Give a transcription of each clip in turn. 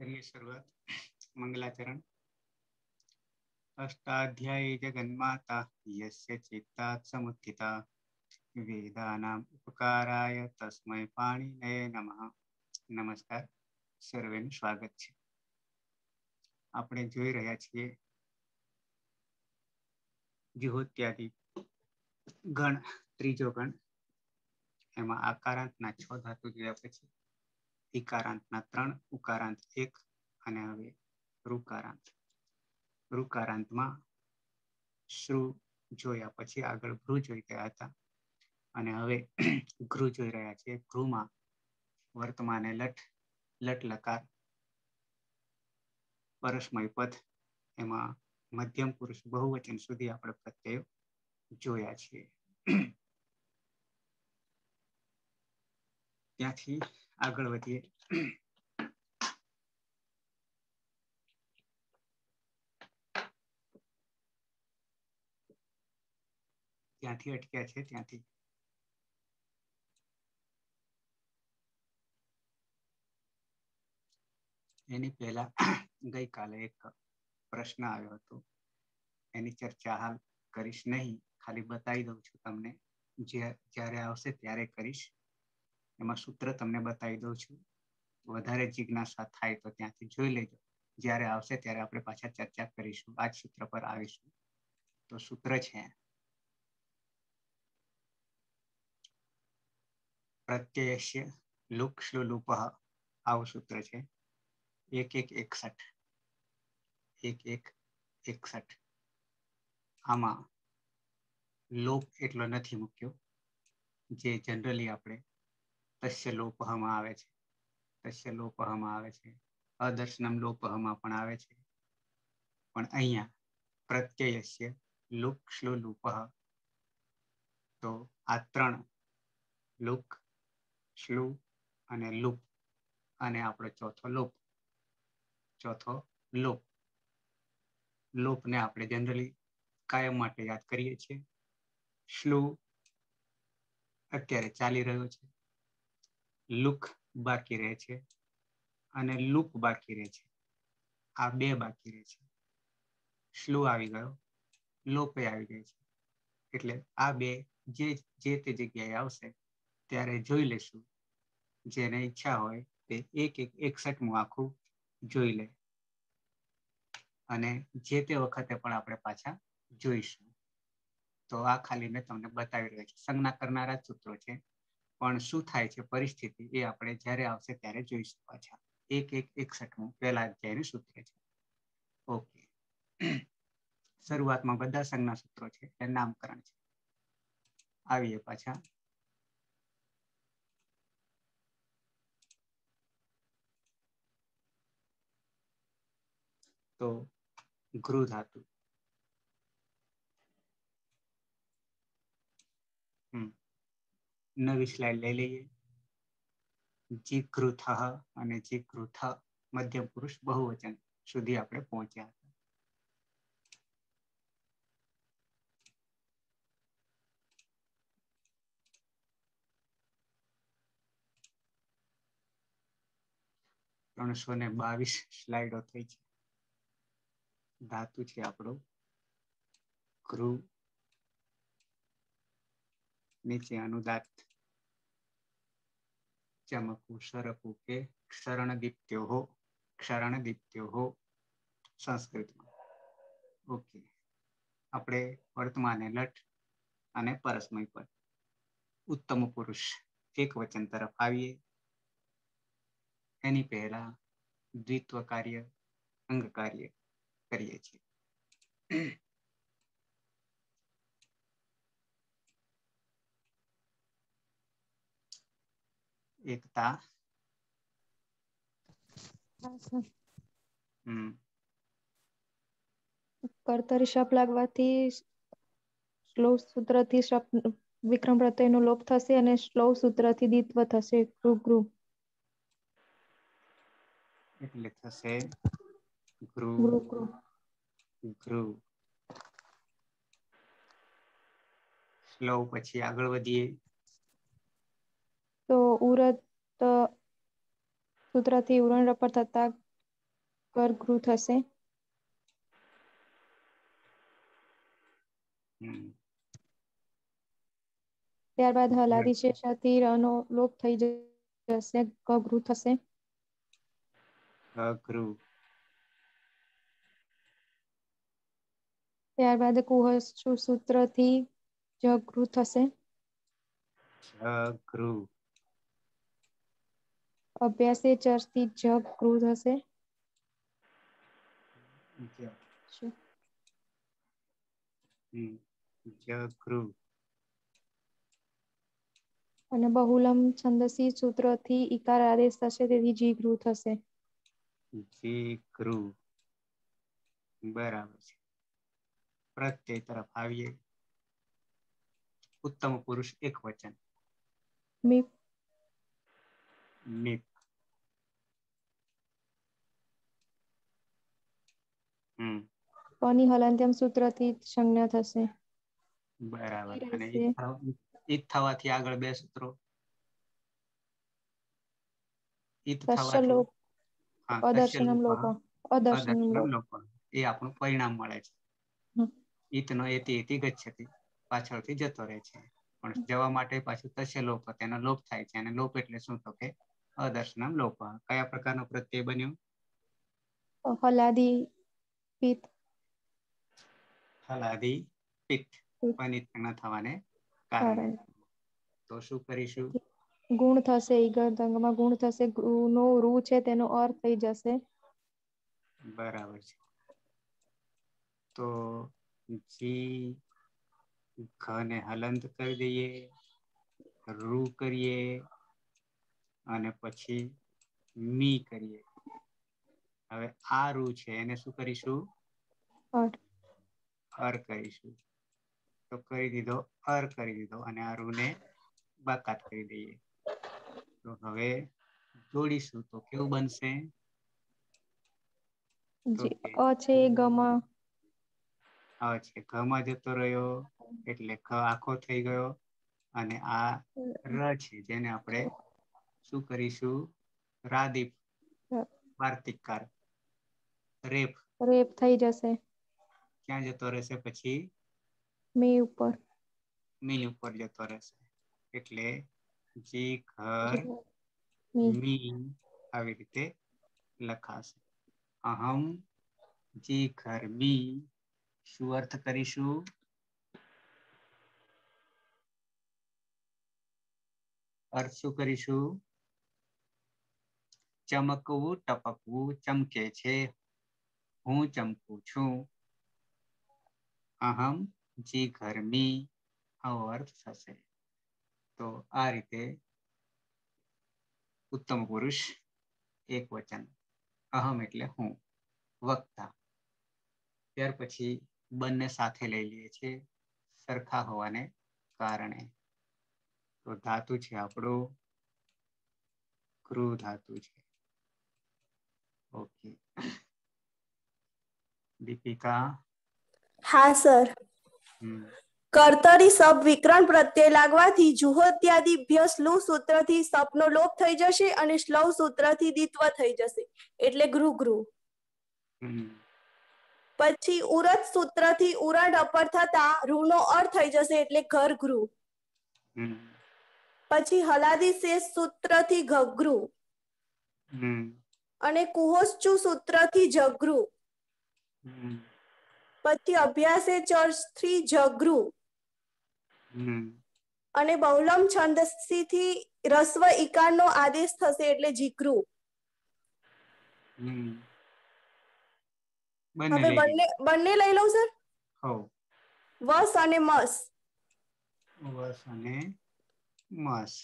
करिए शुरुआत। मंगलाचरण। अष्टाध्यायी जगन्माता यस्य चित्तात् समुत्थिता वेदानाम् उपकाराय तस्मै पाणिनये नमः। नमस्कार, સર્વેનું સ્વાગત છે। આપણે જોઈ રહ્યા છીએ જુહોત્યાદિ ગણ, ત્રીજો ગણ, એમાં આકારાંતના 6 ધાતુ જોયા પછી ઇકારાંતના 3, ઉકારાંત 1 અને હવે ઋકારાંત। ઋકારાંતમાં શ્રુ જોયા પછી આગળ ભ્રુ જોઈ ગયા હતા અને હવે ઘૃ જોઈ રહ્યા છીએ। ઘૃમાં વર્તમાને લટ, લટ લકાર, પરસ્મય પદ, એમાં મધ્યમ પુરુષ બહુવચન સુધી આપણે પ્રત્યયો જોયા છીએ। ત્યાંથી આગળ વધીએ। ત્યાંથી અટક્યા છે ત્યાંથી એની પહેલા ગઈકાલે એક પ્રશ્ન આવ્યો હતો, એની ચર્ચા હાલ કરીશ નહીં, ખાલી બતાવી દઉં છું તમને। જ્યારે આવશે ત્યારે કરીશ। એમાં સૂત્ર તમને બતાવી દઉં છું, વધારે જિજ્ઞાસા થાય તો ત્યાંથી જોઈ લેજો। જ્યારે આવશે ત્યારે આપણે પાછા ચર્ચા કરીશું, આ જ સૂત્ર પર આવીશું। તો સૂત્ર છે પ્રત્યયસ્ય લુક શ્લુલુપઃ, આવું સૂત્ર છે। 1161 1161। આમાં લોપ એટલો નથી મૂક્યો, જે જનરલી આપણે તસ્ય લોપહમાં આવે છે, તસ્ય લોપહમાં આવે છે, અદર્શનમ લોપહમાં પણ આવે છે, પણ અહીંયા પ્રત્યયસ્ય લુક શ્લુલુપઃ, તો આ 3 લુક, શ્લુ અને લુપ, અને આપણો ચોથો લોપ, ચોથો લોપ। લોપને આપણે જનરલી કાયમ માટે યાદ કરીએ છીએ। શ્લુ અત્યારે ચાલી રહ્યો છે, લુક બાકી રહે છે અને લૂપ બાકી રહે છે। આ 2 બાકી રહે છે। શ્લુ આવી ગયો, લોપે આવી ગઈ છે, એટલે આ 2 જે તે જગ્યાએ આવશે ત્યારે જોઈ લેશું। જેને ઈચ્છા હોય તે 1161મું આખું જોઈ લે અને જે તે વખતે પણ આપણે પાછા જોઈશું। તો આ ખાલી મેં તમને બતાવી રહ્યો છું। સંજ્ઞા કરનારા જ સૂત્રો છે, પણ શું થાય છે પરિસ્થિતિ એ આપણે જ્યારે આવશે ત્યારે જોઈશું પાછા। 1161મું પહેલા અધ્યાયનું સૂત્ર છે। ઓકે, શરૂઆતમાં બધા સંજ્ઞા સૂત્રો છે એટલે નામકરણ છે। આવીએ પાછા। તો ઘૃ ધાતુ, નવી સ્લાઇડ લઈ લઈએ। જીઘૃથઃ અને જીઘૃથ, મધ્યમ પુરુષ બહુવચન સુધી આપણે પહોંચ્યા હતા। ત્રણસો ને 22 સ્લાઇડો થઈ છે। ધાતુ છે આપણો ઘૃ, નીચે અનુદાત, ચમકવું, સરકવું કે ક્ષરણદીપ્ત્યોઃ, ક્ષરણદીપ્ત્યોઃ સંસ્કૃતમાં। ઓકે, આપણે વર્તમાને લટ અને પરસ્મય પદ, ઉત્તમ પુરુષ એક વચન તરફ આવીએ। એની પહેલા દ્વિત્વ કાર્ય, અંગ કાર્ય કરીએ છીએ। એકતા, કર્તરી શપ લાગવાથી શ્લોક સૂત્રથી વિક્રમ પ્રત્યયનો લોપ થશે અને શ્લોક સૂત્રથી દ્વિત્વ થશે। ગૃ, એટલે થશે ગૃ, ગૃ ગૃ। ગૃ। શ્લોક પછી આગળ વધીએ। તો ઉરત સૂત્રથી ઉરણ રપર થતા ગૃ થશે. ત્યારબાદ હલાદી શેષાથી રનો લોપ થઈ જશે, ગૃ થશે. ગૃ. ત્યારબાદ કુહસ્ચુ સૂત્રથી જગૃ થશે. ગૃ. અભ્યાસે ચરથી જગૃ થશે. જગૃ. અને બહુલમ છંદસી સૂત્રથી ઈકાર આદેશ થશે, તેથી જીગૃ થશે. જીગૃ. બરાબર છે. પ્રત્યય તરફ આવીએ. ઉત્તમ પુરુષ એક વચન. મીપ. મીપ. પની હલંત્યમ સૂત્રથી સંજ્ઞા થશે. બરાબર. અને રહેશે ઈત થવાથી આગળ બે સૂત્રો. ઈત તસ્ય થવાથી લોપ તસ્ય અદર્શનમ લોપઃ લોપ અદર્શનમ અદર્શનમ લોપ. લોપઃ એ આપણું પરિણામ મળે છે. ઈતનો એતિ ગચ્છતિ, પાછળથી જતો રહે છે. પણ જવા માટે પાછું તસ્ય લોપ, તેનો લોપ થાય છે. અને લોપ એટલે શું? તો કે અદર્શનમ લોપઃ. કયા પ્રકારનો પ્રત્યય બન્યો? હલાદી પિત્ત. હલાદી પિત્ત. પનિત ન થવાને કારણે. તો શું કરીશું? ગુણ થશે. ઈગંતંગમાં ગુણ થશે. નો રૂ છે તેનો અર્થ થઈ જશે. બરાબર છે. તો જી ઘને હલંત કરી દઈએ, રૂ કરીએ, અને પછી મી કરીએ. હવે આ રૂ છે એને શું કરીશું? અર કરીશું. તો કરી દીધો, અર કરી દીધો. અને આ રૂ ને બાકાત કરી દઈએ. તો હવે જોડીશું તો કેવું બનશે? તો જે કે અ છે એ ગમાં છે ઘમાં જતો રહ્યો એટલે ઘ આખો થઈ ગયો. અને આ ર છે જેને આપણે શું કરીશું? રાદીપ વાર્તિકકાર રેફ. રેપ થઈ જશે. ક્યાં જતો રહેશે પછી? મી ઉપર. મી ઉપર જતો રહેશે. એટલે જી ઘર મી આવી રીતે લખાશે. અહમ જી ઘરમી. શું અર્થ કરીશું? અર્થ શું કરીશું? ચમકવું, ટપકવું, ચમકે છે. હું ચમકું છું. અહમ જી ઘરમી આવો અર્થ થશે. તો આ રીતે ઉત્તમ પુરુષ એક વચન. અહમ એટલે હું, વક્તા. ત્યાર પછી બંને સાથે લઈ લઈએ છીએ, સરખા હોવાને કારણે. તો ધાતુ છે આપણું ક્રૂ ધાતુ છે. ઓકે. દીપિકા. હા સર. કર્તરી સબ વિકરણ પ્રત્યય લાગવાથી જુહોત્યાદિભ્ય સ્લુ સૂત્રથી સપનો લોપ થઈ જશે અને શ્લવ સૂત્રથી દિત્વ થઈ જશે. એટલે ગૃ ગૃ. પછી ઉરત સૂત્રથી ઉરણ અપર થતા રૂનો અર્થ થઈ જશે એટલે ઘર ગૃ. પછી હલાદી શેષ સૂત્રથી ઘઘરું. અને કુહોશ્ચુ સૂત્રથી જગૃ. પછી અભ્યાસે ચર્ચથી જગૃ. અને બહુલમ છંદથી રસ્વ ઈકારનો આદેશ થશે એટલે જીકૃ. હવે લઈ લઈએ. બંને લઈ લઉં સર. હો. વસ અને મસ. વસ અને મસ.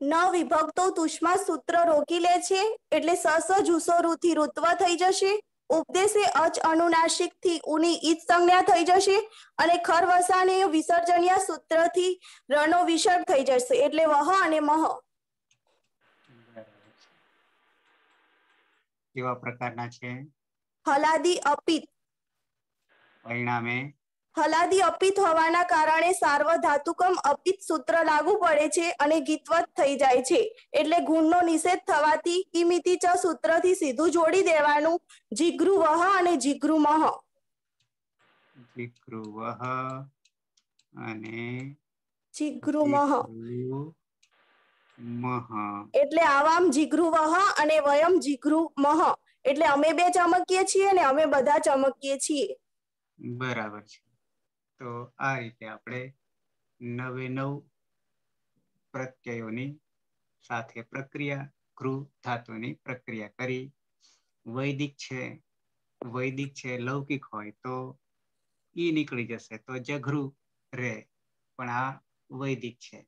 ન વિભક્તો તુષ્મા સૂત્ર રોકી લે છે એટલે સસ જુસો રૂથી ઋત્વ થઈ જશે. ઉપદેશે અચ અનુનાસિક થી ઉની ઈજ સંજ્ઞા થઈ જશે. અને ખરવસાને વિસર્જનીય સૂત્રથી રનો વિસર્ગ થઈ જશે એટલે વહ અને મહ. કેવા પ્રકારના છે? હલાદી અપિત. પરિણામે હલાદી અપિત હોવાના કારણે સાર્વધાતુકમ અપિત સૂત્ર લાગુ પડે છે અને ગીતવત થઈ જાય છે. એટલે ગુણનો નિષેધ થવાથી કિમિતિ ચ સૂત્રથી સીધું જોડી દેવાનું જીગૃવહ અને જીગૃમહ. જીગૃવહ અને જીગૃમહ જીગૃમહ. એટલે આવામ જીગૃવહ અને વયમ જીગૃમહ. એટલે અમે બે ચમકીએ છીએ ને અમે બધા ચમકીએ છીએ. બરાબર છે. તો આ રીતે આપણે 9 પ્રત્યયોની સાથે પ્રક્રિયા ગૃહ ધાતુની પ્રક્રિયા કરી. વૈદિક છે લૌકિક હોય તો ઈ નીકળી જશે તો જઘરું રે, પણ આ વૈદિક છે.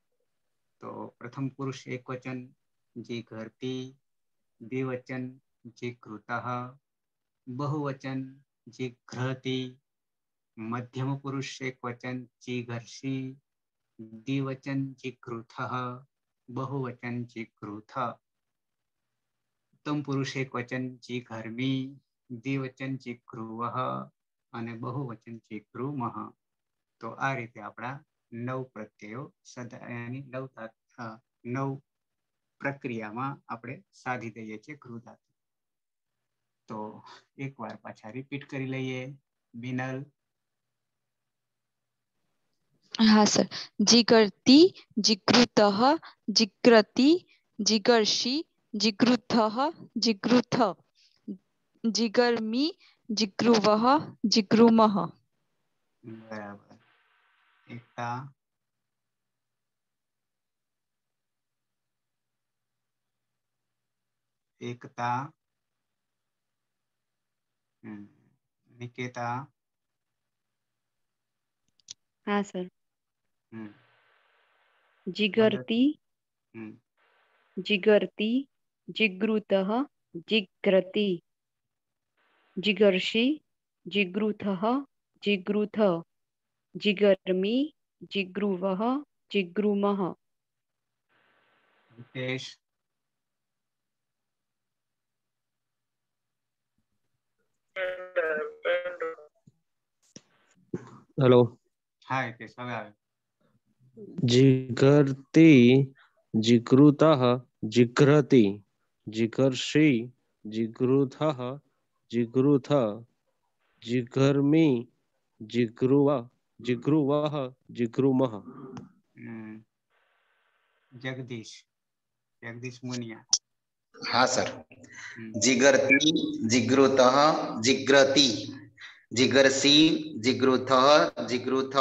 તો પ્રથમ પુરુષ એક વચન જીઘરતી, દ્વિવચન જીઘૃતઃ, બહુવચન જીઘ્રતી, મધ્યમ પુરુષ એક વચન જીઘર્ષિ, દ્વિવચન જીઘૃતઃ, બહુવચન જીઘૃથ. ઉત્તમ પુરુષ એક વચન જીઘર્મી, દ્વિવચન જીઘ્રુવઃ અને બહુવચન જીઘ્રુમઃ. તો આ રીતે આપણા 9 પ્રત્યયો નવ પ્રક્રિયામાં આપણે સાધી દઈએ છીએ ગૃહ ધાતુ. તો એકવાર પાછા રિપીટ કરી લઈએ. બિનલ. हाँ सर। जिगर्ति, जिगृतः, जिग्रति, जिगर्षि, जिगृथः, जिगृथ, जिगर्मि, जिगृवः, जिगृमः. બરાબર. એકતા. એકતા. નિકેતા. हाँ सर। હમ जिगर्ति, હમ जिगर्ति, जिगृतः, जिग्रति, जिगर्षि, जिगृथः, जिगृथ, जिगर्मि, जिगृवः, जिगृमः. હિતેશ. हेलो। હા હિતેશ હવે આવે. जिघर्ति, जिघृतः, जिघ्रति, जिघर्षि, जिघृथः, जिघृथ, जिघर्मि, जिघृवः, जिघृमः. जगदीश मुनिया. हाँ सर। जिगर्ति, जिगृतः, जिग्रति, जिगर्षि, जिगृथः, जिगृथ,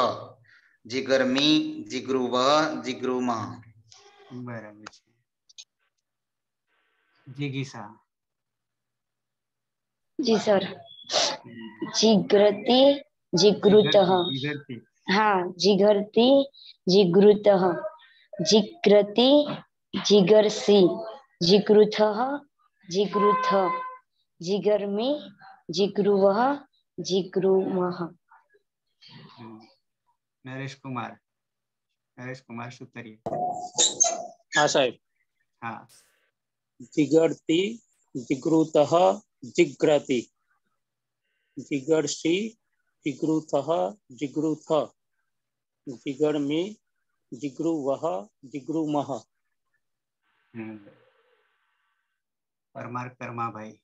जिगर्मि, जिगृवः, जिगृमः. बराबर છે. जिगीषा. जी सर। जिघ्रति, जिगृतः, जिगर्ती. हाँ जिघर्ति, जिगृतः, जिग्रति, जिगर्षि, जिगृथः, जिगृथ, जिगर्मि, जिगृवः, जिगृमः. नरेश कुमार सुतरिया. हाँ साहेब. हाँ. जिगर्ति, जिगृतः, जिग्रति, जिगर्षि, जिगृथः, जिगृथ, जिगर्मि, जिगृवः, जिगृमः. परमार कर्मा भाई.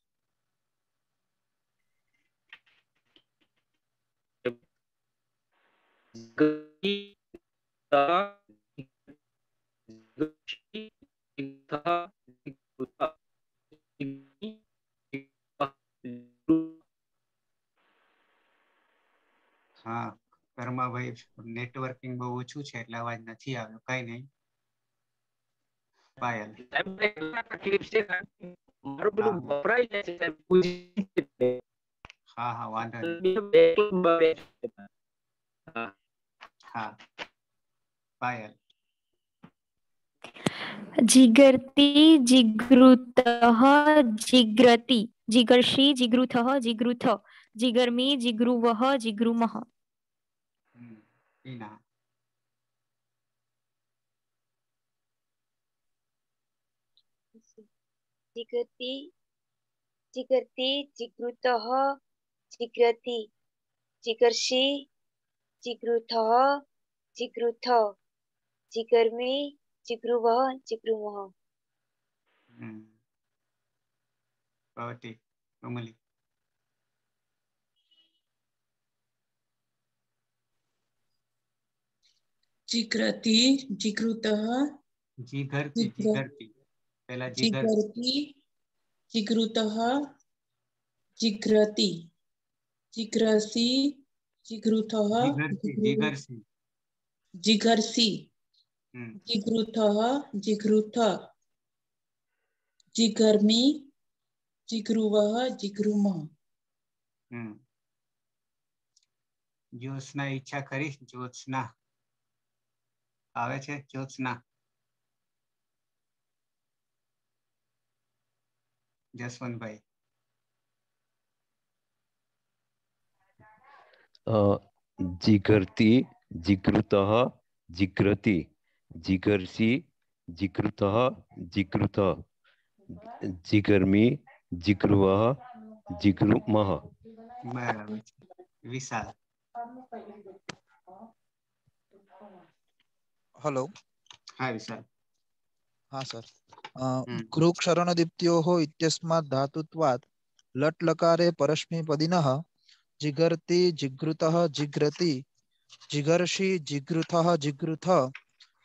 હા કર્મા ભાઈ નેટવર્કિંગ બહુ ઓછું છે એટલે અવાજ નથી આવ્યો. કઈ નહીં. પાયલ. હા હા વાંધો નહીં. હા પાયલ. जिगर्ति, जिगृतः, जिग्रति, जिगर्षि, जिगृथः, जिगृथ, जिगर्मि, जिगृवः, जिगृमः. टीना. जिगति, जिगर्ति, जिगृतः, जिग्रति, जिगर्षि, जिगृथः जिगृथ जिगर्मी जिगृवः जिगृमः भवती कोमली जिग्रति जिगृतः जिघरती जिघरती पहला जिगर जिगर्ति जिगृतः जिग्रति जिग्रसि जिगृतः जिघरती जिघरसी जिघर्षि जिगृतः जिगृथ जिगर्मी जिगृवः जिगृमः ज्योत्सना ઈચ્છા કરી જ્યોત્સના આવે છે જ્યોત્સના જસવંતભાઈ जिगर्ति जिगृतः जिग्रति जिगर्षि जिगृतः जिगृथ जिगर्मी जिगृवः जिगृमः બરાબર છે વિશાલ हेलो હા વિશાલ हाँ सर गृक्षरणदीप्त्योः इत्यस्मात् धातुत्वात् लट् लकारे परस्मैपदिनः जिगर्ति जिगृतः जिग्रति जिगर्षि जिगृतः जिगृथ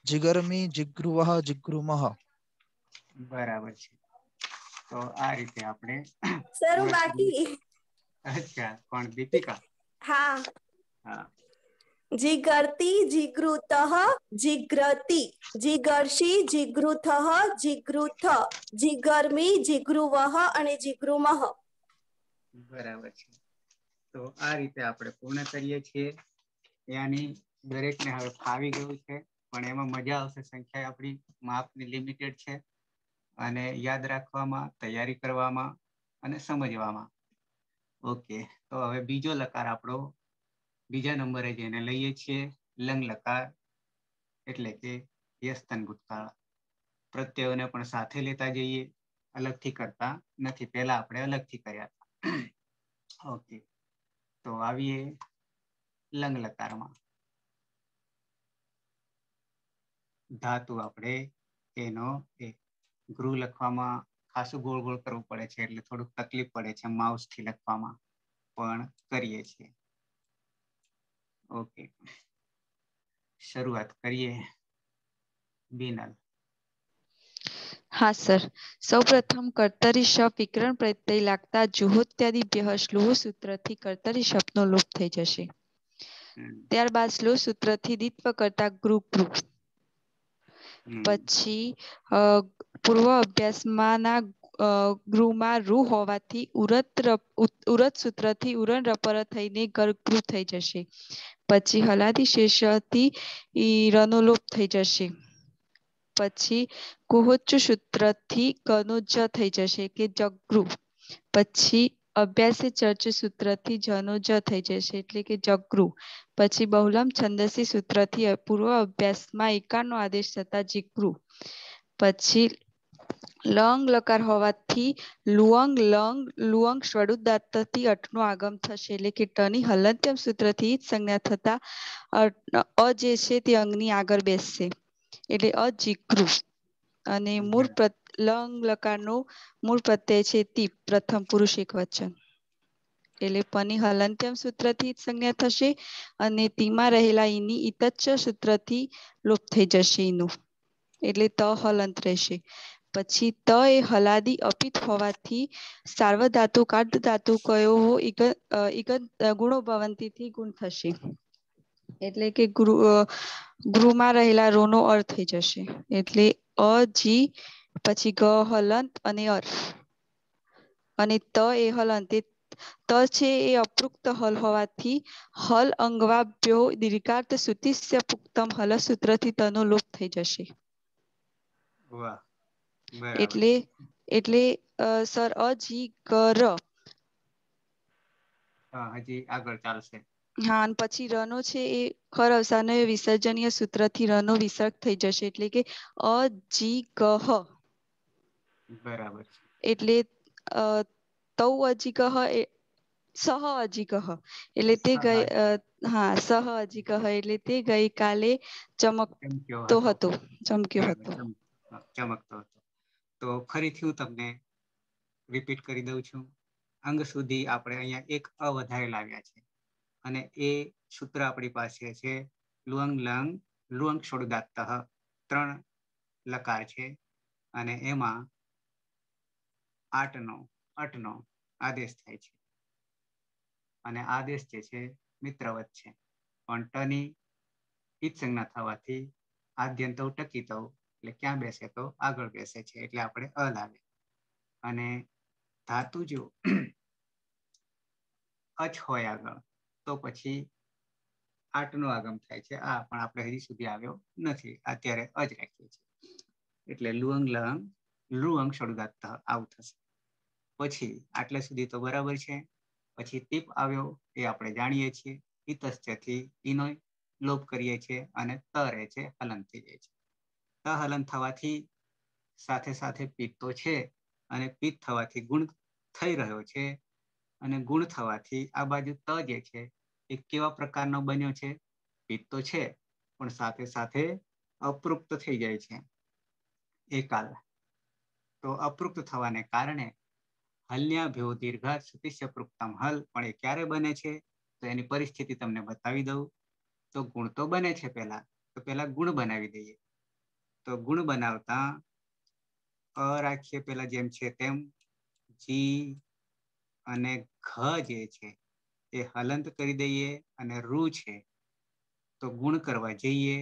जिगर्मी जिगृवः जिगृमः બરાબર છે તો આ રીતે આપણે સર હું બાકી અચ્છા કોણ દીપિકા હા હા जिगर्ति जिगृतः जिग्रति जिगर्षि जिगृथः जिगृथ जिगर्मी जिगृवः અને जिगृमः બરાબર છે તો આ રીતે આપણે પૂર્ણ કરીએ છીએ यानी દરેકને હવે ફાવી ગયું છે પણ એમાં મજા આવશે સંખ્યા આપણી માપની લિમિટેડ છે અને યાદ રાખવામાં તૈયારી કરવામાં અને સમજવામાં ઓકે તો હવે બીજો લકાર આપણો બીજા નંબરે જેને લઈએ છીએ લંગ લકાર એટલે કે યસ્તન ભૂતકાળ પ્રત્યયોને પણ સાથે લેતા જઈએ અલગથી કરતા નથી પહેલા આપણે અલગથી કર્યા હતા ઓકે તો આવીએ લંગ લકારમાં ધાતુ આપણે એનો ગૃહ લખવામાં ખાસું ગોળ ગોળ કરવું પડે છે એટલે થોડુંક તકલીફ પડે છે માઉસથી લખવામાં પણ કરીએ છીએ ઓકે શરૂઆત કરીએ બીનલ હા સર સૌપ્રથમ કર્તરી શબ્દ વિકરણ પ્રત્યય લાગતા જુહોત્યાદિભ્યઃ શ્લોહ સૂત્રથી કર્તરી શબ્દનો લોપ થઈ જશે ત્યારબાદ શ્લોહ સૂત્રથી દ્વિત્વ કરતા ગૃહ પછી પૂર્વ અભ્યાસમાંના ગૃહમાં રૂ હોવાથી ઉરત સૂત્રથી ઉરણ રપર થઈને ગૃહ થઈ જશે પછી હલાદી શેષથી રનો લોપ થઈ જશે પછી કુહોચ્ચ સૂત્રથી ગનો જ થઈ જશે કે જગૃહ પછી અભ્યાસે ચર્ચ સૂત્રથી જનો જ થઈ જશે એટલે કે જગૃહ પછી બહુલમ છંદસી સૂત્રથી પૂર્વ અભ્યાસમાં એકારનો આદેશ થતા જીગૃહ પછી લંગ લકાર હોવાથી લુઅંગ સ્વડુદાત્તથી અટનો આગમ થશે એટલે કે ટની હલંત્યમ સૂત્રથી જ સંજ્ઞા થતા અ જે છે તે અંગની આગળ બેસશે એટલે અજીગૃહ અને મૂળ લંગ લકારનો મૂળ પ્રત્યય છે તી પ્રથમ પુરુષ એકવચન એટલે પની હલંત્યમ સૂત્રથી જ સંજ્ઞા થશે અને તીમાં રહેલા ઈની ઇતચ્ચ સૂત્રથી લોપ થઈ જશે ઈનું એટલે ત હલંત રહેશે પછી ત એ હલાદી અપિત હોવાથી સાર્વધાતુ કાર્ધ ધાતુ કયો ગુણો ભવંતીથી ગુણ થશે એટલે કે ગૃહમાં રહેલા રોનો અર્થ થઈ જશે એટલે અ જી પછી ગ હલંત અને અર અને ત એ હલંત ત છે એ અપૃક્ત હલ હોવાથી હલ અંગવાભ્યો દીર્ઘાર્થ સુતિસ્ય પુક્તમ હલ સૂત્રથી તનો લોપ થઈ જશે વાહ બરાબર એટલે સર અજી કર હા હજી આગળ ચાલશે હા અને પછી રનો છે એ ખર અવસાન વિસર્જનીય સૂત્રથી રનો વિસર્ગ થઈ જશે એટલે કે અજી કહ બરાબર છે એટલે તૌ અજી કહ સહ અજીકહ એટલે તે ગઈ હા સહ અજીકહ એટલે તે ગઈકાલે ચમકતો હતો ચમક્યો હતો. ચમકતો હતો. તો ફરીથી હું તમને રિપીટ કરી દઉં છું. અંગ સુધી આપણે અહીંયા એક અ વધારે લાવ્યા છે અને એ સૂત્ર આપણી પાસે છે લુઅંગ લંગ લુઅંગ છોડદાત્ત 3 લકાર છે અને એમાં 8 નો આદેશ થાય છે અને આદેશ જે છે મિત્રવત છે પણ ટની ઈત સંજ્ઞા થવાથી આદ્યંત ટકી તો એટલે ક્યાં બેસે તો આગળ બેસે છે એટલે આપણે અ લાવે અને ધાતુ જો અચ હોય આગળ તો પછી 8 નો આગમ થાય છે. આ પણ આપણે હજી સુધી આવ્યો નથી, અત્યારે અજ રાખીએ છીએ એટલે લુઅંગ લંગ લુઅંગ શરૂદાત આવું થશે. પછી આટલે સુધી તો બરાબર છે. પછી ટીપ આવ્યો એ આપણે જાણીએ છીએ. ઇતશ્ચથી ઈનો લોપ કરીએ છીએ અને ત રહે છે હલન થઈ જાય છે. ત હલન થવાથી સાથે સાથે પિત્ત તો છે અને પિત્ત થવાથી ગુણ થઈ રહ્યો છે અને ગુણ થવાથી આ બાજુ ત જે છે એ કેવા પ્રકારનો બન્યો છે? પિત્ત તો છે પણ સાથે સાથે અપૃક્ત થઈ જાય છે એકાલ. તો અપૃક્ત થવાને કારણે હલ્યા ભ્યો દીર્ઘ સુતિષ્ય પૃક્તમ હલ પણ એ ક્યારે બને છે? તો એની પરિસ્થિતિ તમને બતાવી દઉં. તો ગુણ તો બને છે પેલા ગુણ બનાવી દઈએ. તો ગુણ બનાવતા અ રાખીએ પેલા જેમ છે તેમ જી અને ઘ જે છે એ હલંત કરી દઈએ અને રૂ છે તો ગુણ કરવા જઈએ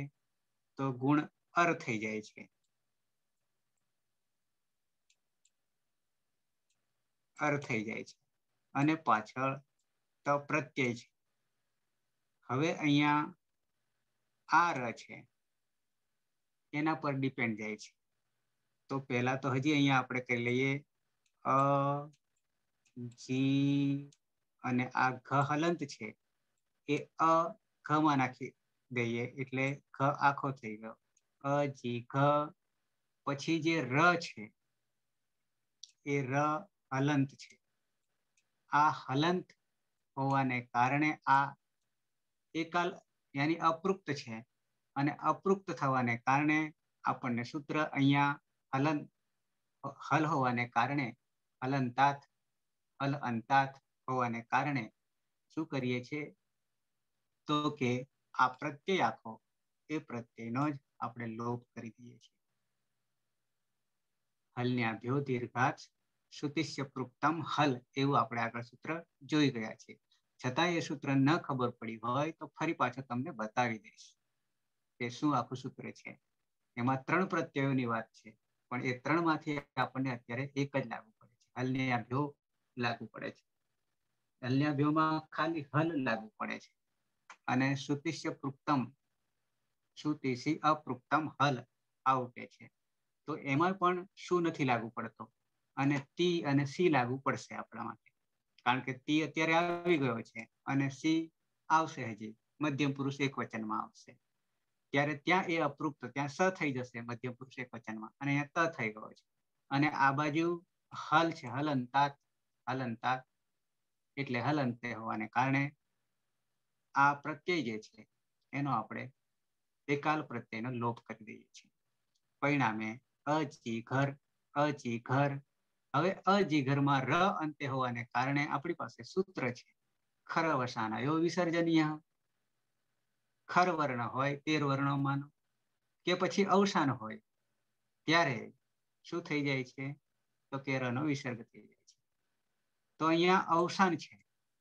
તો ગુણ અર થઈ જાય છે. અર થઈ જાય છે અને પાછળ તો પ્રત્યય છે. હવે અહીંયા આ ર છે એના પર ડિપેન્ડ જાય છે. તો પહેલા તો હજી અહીંયા આપણે કહી લઈએ અ જી અને આ ઘ હલંત છે એ અ ઘમાં નાખી દઈએ એટલે ઘ આખો થઈ ગયો. અ જી ઘ પછી જે ર છે એ ર હલંત છે. આ હલંત હોવાને કારણે આ એકાલ યાની અપૃક્ત છે અને અપૃક્ત થવાને કારણે આપણને સૂત્ર અહીંયા હલ હોવાને કારણે હલંતાત હલ અંતાત હોવાને કારણે શું કરીએ છીએ તો કે આ પ્રત્યય આખો એ પ્રત્યયનો જ આપણે લોપ કરી દઈએ છીએ. હલન્યા ભ્યો દીર્ઘાત સુતિષ્ય પૃક્તમ હલ એવું આપણે આગળ સૂત્ર જોઈ ગયા છે. છતાં એ સૂત્ર ન ખબર પડી હોય તો ફરી પાછો તમને બતાવી દઈશ કે શું આખું સૂત્ર છે. એમાં 3 પ્રત્યયોની વાત છે પણ એ 3 માંથી આપણને અત્યારે એક જ લાગુ પડે છે. હલન્યા ભ્યો લાગુ પડે છે. હલન્યા ભ્યોમાં ખાલી હલ લાગુ પડે છે અને સુતિષ્ય પૃક્તમ સુતિશી અપૃક્તમ હલ આવું કે છે. તો એમાં પણ શું નથી લાગુ પડતો અને ટી અને સી લાગુ પડશે આપણા માટે કારણ કે ટી અત્યારે આવી ગયો છે અને સી આવશે હજી મધ્યમ પુરુષ એક વચનમાં આવશે ત્યારે ત્યાં એ અપૃક્ત ત્યાં સ થઈ જશે મધ્યમ પુરુષ એક વચનમાં અને અહીંયા ત થઈ ગયો છે અને આ બાજુ હલ છે હલંતાત હલંતાત એટલે હલંતે હોવાને કારણે આ પ્રત્યય જે છે એનો આપણે એકાલ પ્રત્યયનો લોપ કરી દઈએ છીએ. પરિણામે અજીઘર અજીઘર. હવે અજીઘરમાં ર અંતે હોવાને કારણે આપણી પાસે સૂત્ર છે ખરવસાનયો વિસર્જનીય. ખર વર્ણ હોય 13 વર્ણોમાંનો કે પછી અવસાન હોય ત્યારે શું થઈ જાય છે તો કે ર નો વિસર્ગ થઈ જાય છે. તો અહીંયા અવસાન છે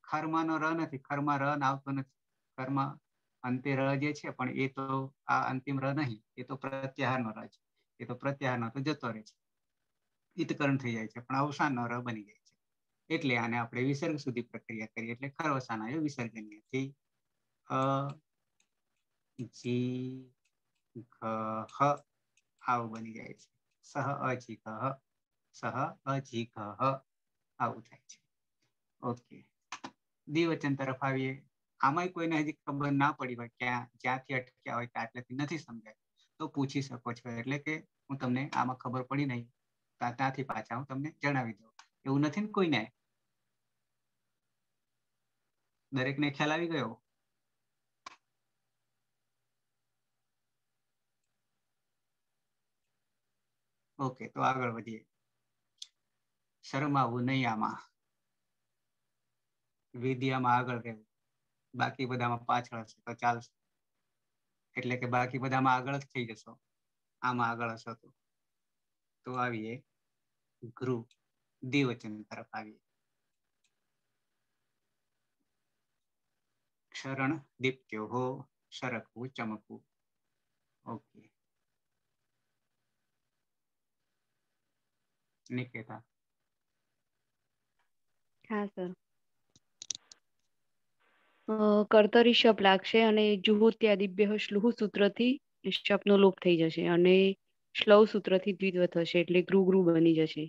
ખરમાંનો ર નથી ખરમાં ર આવતો નથી ખરમાં અંતે ર જે છે પણ એ તો આ અંતિમ ર નહીં એ તો પ્રત્યાહારનો ર છે એ તો પ્રત્યાહારનો તો જતો રહે છે ઈતકરણ થઈ જાય છે પણ અવસાનનો ર બની જાય છે એટલે આને આપણે વિસર્ગ સુધી પ્રક્રિયા કરીએ એટલે ખરવસાનયો વિસર્જનીયથી અ જી ઘ હ આવું બની જાય છે. સહ અજીઘ સહ અજીઘ આવું થાય છે. ઓકે દ્વિવચન તરફ આવીએ. આમાંય કોઈને હજી ખબર ના પડી હોય ક્યાં જ્યાંથી અટક્યા હોય કે આટલેથી નથી સમજાય તો પૂછી શકો છો એટલે કે હું તમને આમાં ખબર પડી નહીં ત્યાંથી પાછા હું તમને જણાવી દઉં એવું નથી ને કોઈને દરેકને ખ્યાલ આવી ગયો? ઓકે, તો આગળ વધીએ. શરમાવું નહીં આમાં, વિદ્યામાં આગળ રહેવું, બાકી બધામાં પાછળ હશે તો ચાલશે. એટલે કે બાકી બધામાં આગળ જ થઈ જશો, આમાં આગળ હશો તો આવીએ ગૃહ દ્વિવચન તરફ આવીએ. ક્ષરણ દીપ્ત્યો હો, શરકવું ચમકવું. ઓકે, નિકેતા. હા સર. કર્તરી શપ લાગશે અને જુહોત્યાદિભ્ય શ્લુહ સૂત્રથી શપનો લોપ થઈ જશે અને શ્લવ સૂત્રથી દ્વિત્વ થશે એટલે ગૃહ ગૃહ બની જશે.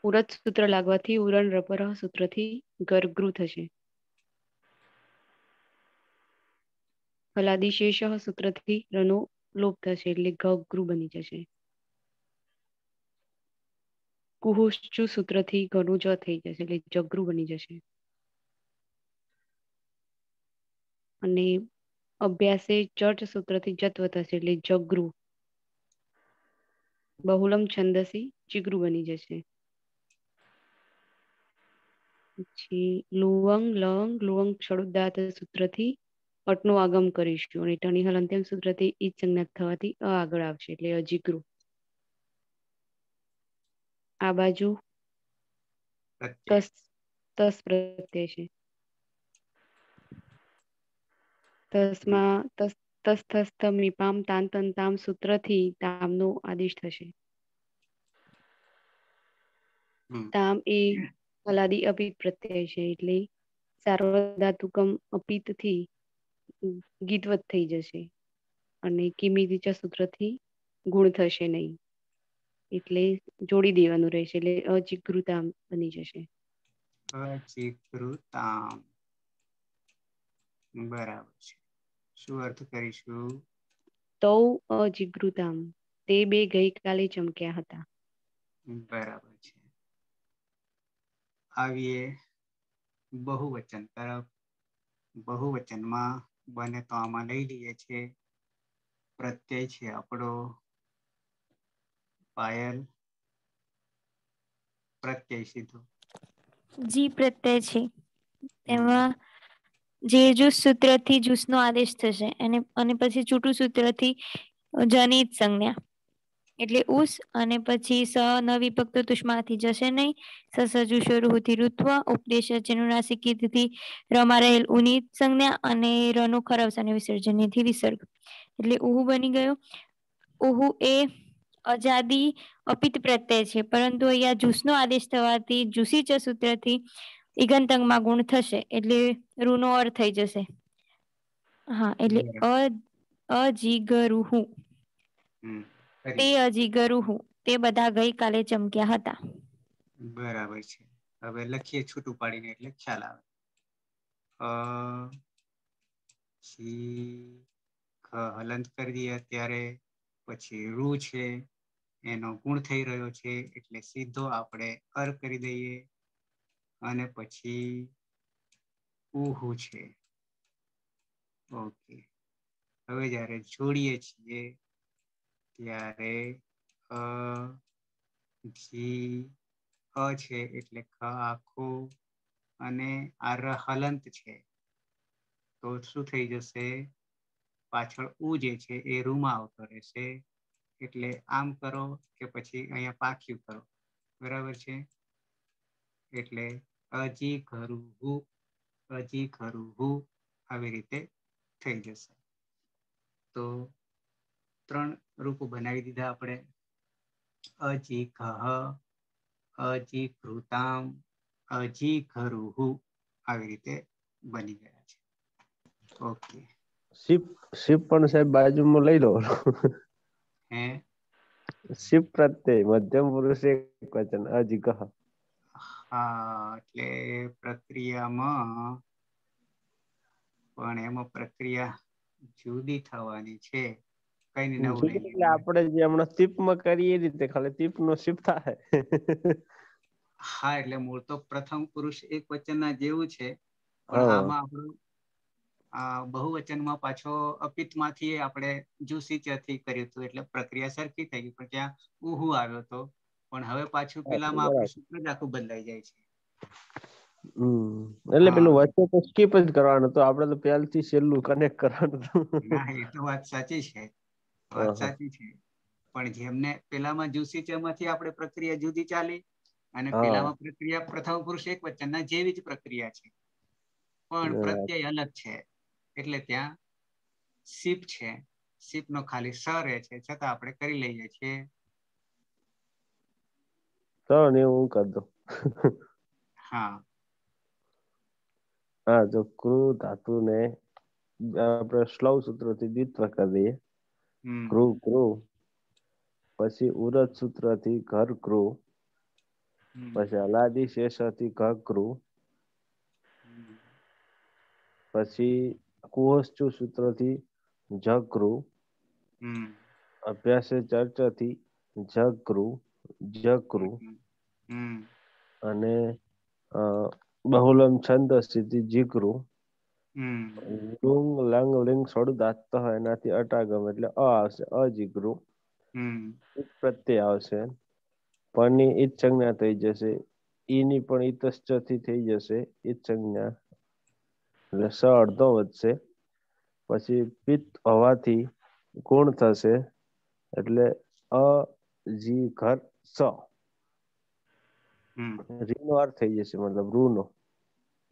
ઉરત સૂત્ર લાગવાથી ઉરણ રપર સૂત્રથી ગર્ગૃહ થશે. હલાદિશેષ સૂત્રથી રનો લોપ થશે એટલે ગૃહ બની જશે. કુહુશ્ચુ સૂત્રથી ઘનું જ થઈ જશે એટલે જગૃહ બની જશે. અને અભ્યાસે ચર્ચ સૂત્રથી જત્વ થશે એટલે જગૃહ. બહુલમ છંદસી જીગૃહ બની જશે. પછી લુવંગ લંગ લુવંગ ક્ષળુદાત સૂત્રથી અટનું આગમ કરીશું અને ટણી હલ અંત્યમ સૂત્રથી ઈજ સંજ્ઞા થવાથી અ આગળ આવશે એટલે અજીગૃહ. આ બાજુ તસ પ્રત્યય છે. તસ્મા તસ્થસ્થમીપામ તાંતંતામ સૂત્રથી તામનો આદેશ થશે. તામ એ હલાદી અપિત પ્રત્યય છે એટલે સાર્વધાતુકમ અપિતથી ગીતવત થઈ જશે અને કિમિતિચ સૂત્રથી ગુણ થશે નહીં એટલે જોડી દેવાનું રહેશે એટલે અજીગૃતામ બની જશે. અજીગૃતામ, બરાબર છે. શું અર્થ કરીશું? તૌ અજીગૃતામ, તે બે ગઈકાલે ચમક્યા હતા. બરાબર છે. આવીએ બહુવચન તરફ. બહુવચનમાં બને તો આમાં લઈ લઈએ છે. પ્રત્યય છે આપણો પાયલ. પ્રત્યય સીધો જી પ્રત્યય છે એમાં જે જૂસ સૂત્રથી જૂસનો આદેશ થશે અને પછી છૂટું સૂત્રથી જનિત સંજ્ઞા એટલે ઉસ અને પછી સ ન વિભક્ત તુષ્માથી જશે નહીં. સસજુ શરૂથી ઋત્વ ઉપદેશ ચનુનાસિકથી રમા રહેલ ઉની સંજ્ઞા અને રનો ખરવસ અને વિસર્જનથી વિસર્ગ એટલે ઉહુ બની ગયો. ઉહુ એ અજાદી અપિત પ્રત્યય છે પરંતુ અહીંયા જૂસનો આદેશ થવાથી જુસી ચ સૂત્રથી ઈગંતંગમાં ગુણ થશે એટલે રૂ નો અર્થ થઈ જશે. હા એટલે અજીગરુહુ તે અજીગરુહુ તે બધા ગઈ કાલે ચમક્યા હતા. બરાબર છે. હવે લખીએ છૂટું પાડીને એટલે ખ્યાલ આવે. હલંત કરી દઈએ અત્યારે પછી રૂ છે એનો ગુણ થઈ રહ્યો છે એટલે સીધો આપણે અર કરી દઈએ અને પછી ઉહુ છે. ઓકે, હવે જયારે જોડીએ છીએ ત્યારે જી છે એટલે ખ આખું અને આ હલંત છે તો શું થઈ જશે? પાછળ ઉ જે છે એ રૂમાં આવતો રહેશે એટલે આમ કરો કે પછી અહીંયા પાખ્યું કરો. બરાબર છે. એટલે અજીગરુહુ અજીગરુહુ આવી રીતે થઈ જશે. તો 3 રૂપો બનાવી દીધા આપણે. અજીગહ, અજીગૃતામ, અજીગરુહુ આવી રીતે બની ગયા છે. ઓકે. શિપ પણ સાહેબ બાજુમાં લઈ લો. શિપ પ્રત્યય મધ્યમ પુરુષ એક વચન અજીગહ. હા એટલે પ્રક્રિયામાં પણ એમાં પ્રક્રિયા જુદી થવાની છે. કઈ નવું નહીં. એટલે આપણે જે હમણાં ટીપમાં કરીએ એ રીતે ખાલી ટીપ નો શિપ થાય. હા, એટલે મૂળ તો પ્રથમ પુરુષ એક વચનના જેવું છે, પણ આમાં આપણું બહુવચનમાં પાછો અપિતમાંથી આપણે જુસીચથી કર્યું હતું, એટલે પ્રક્રિયા સરખી થઈ ગઈ, પણ ત્યાં ઉહુ આવ્યો હતો. પણ હવે પાછું પેલામાં આપણું સૂત્ર જ આખું બદલાઈ જાય છે. એટલે પેલું વચ્ચે તો સ્કીપ જ કરવાનું તો આપણે તો પહેલથી છેલ્લું કનેક્ટ કરવાનું. ના, એ તો વાત સાચી છે, વાત સાચી છે. પણ જેમને પેલામાં જુસીચમાંથી આપણે પ્રક્રિયા જુદી ચાલી અને પેલામાં પ્રક્રિયા પ્રથમ પુરુષ એક વચનના જેવી જ પ્રક્રિયા છે, પણ પ્રત્યય અલગ છે. એટલે ત્યાં સીપ છે, સીપ નો ખાલી સ રહે છે, છતાં આપણે કરી લઈએ છીએ. તો ને હું કરી દઉં. હા. હા, તો ક્રુ ધાતુને આપણે શ્લવ સૂત્રથી દ્વિત્વ કરી દઈએ. ક્રુ ક્રુ, પછી ઉરજ સૂત્રથી ઘર ક્રુ, પછી અલાદી શેષથી ઘક્રુ, પછી કુવસ્ચુ સૂત્રથી જક્રુ, અભ્યાસ ચર્ચાથી જક્રુ જક્રુ, અને બહુલમ છંદથી જીકરુ, લુંગ લંગ લિંગ સોડું દાંત હોય એનાથી અટાગમ એટલે અ આવશે અજીકરુ, પ્રત્યય આવશે, પરની ઈદ સંજ્ઞા થઈ જશે, ઈની પણ ઈતશ્ચથી થઈ જશે ઈદ સંજ્ઞા, એટલે સ અડધો વધશે, પછી પિત્ત હોવાથી ગુણ થશે, એટલે અ જી ઘર સ, રીનો અર્થ થઈ જશે, મતલબ રૂ નો.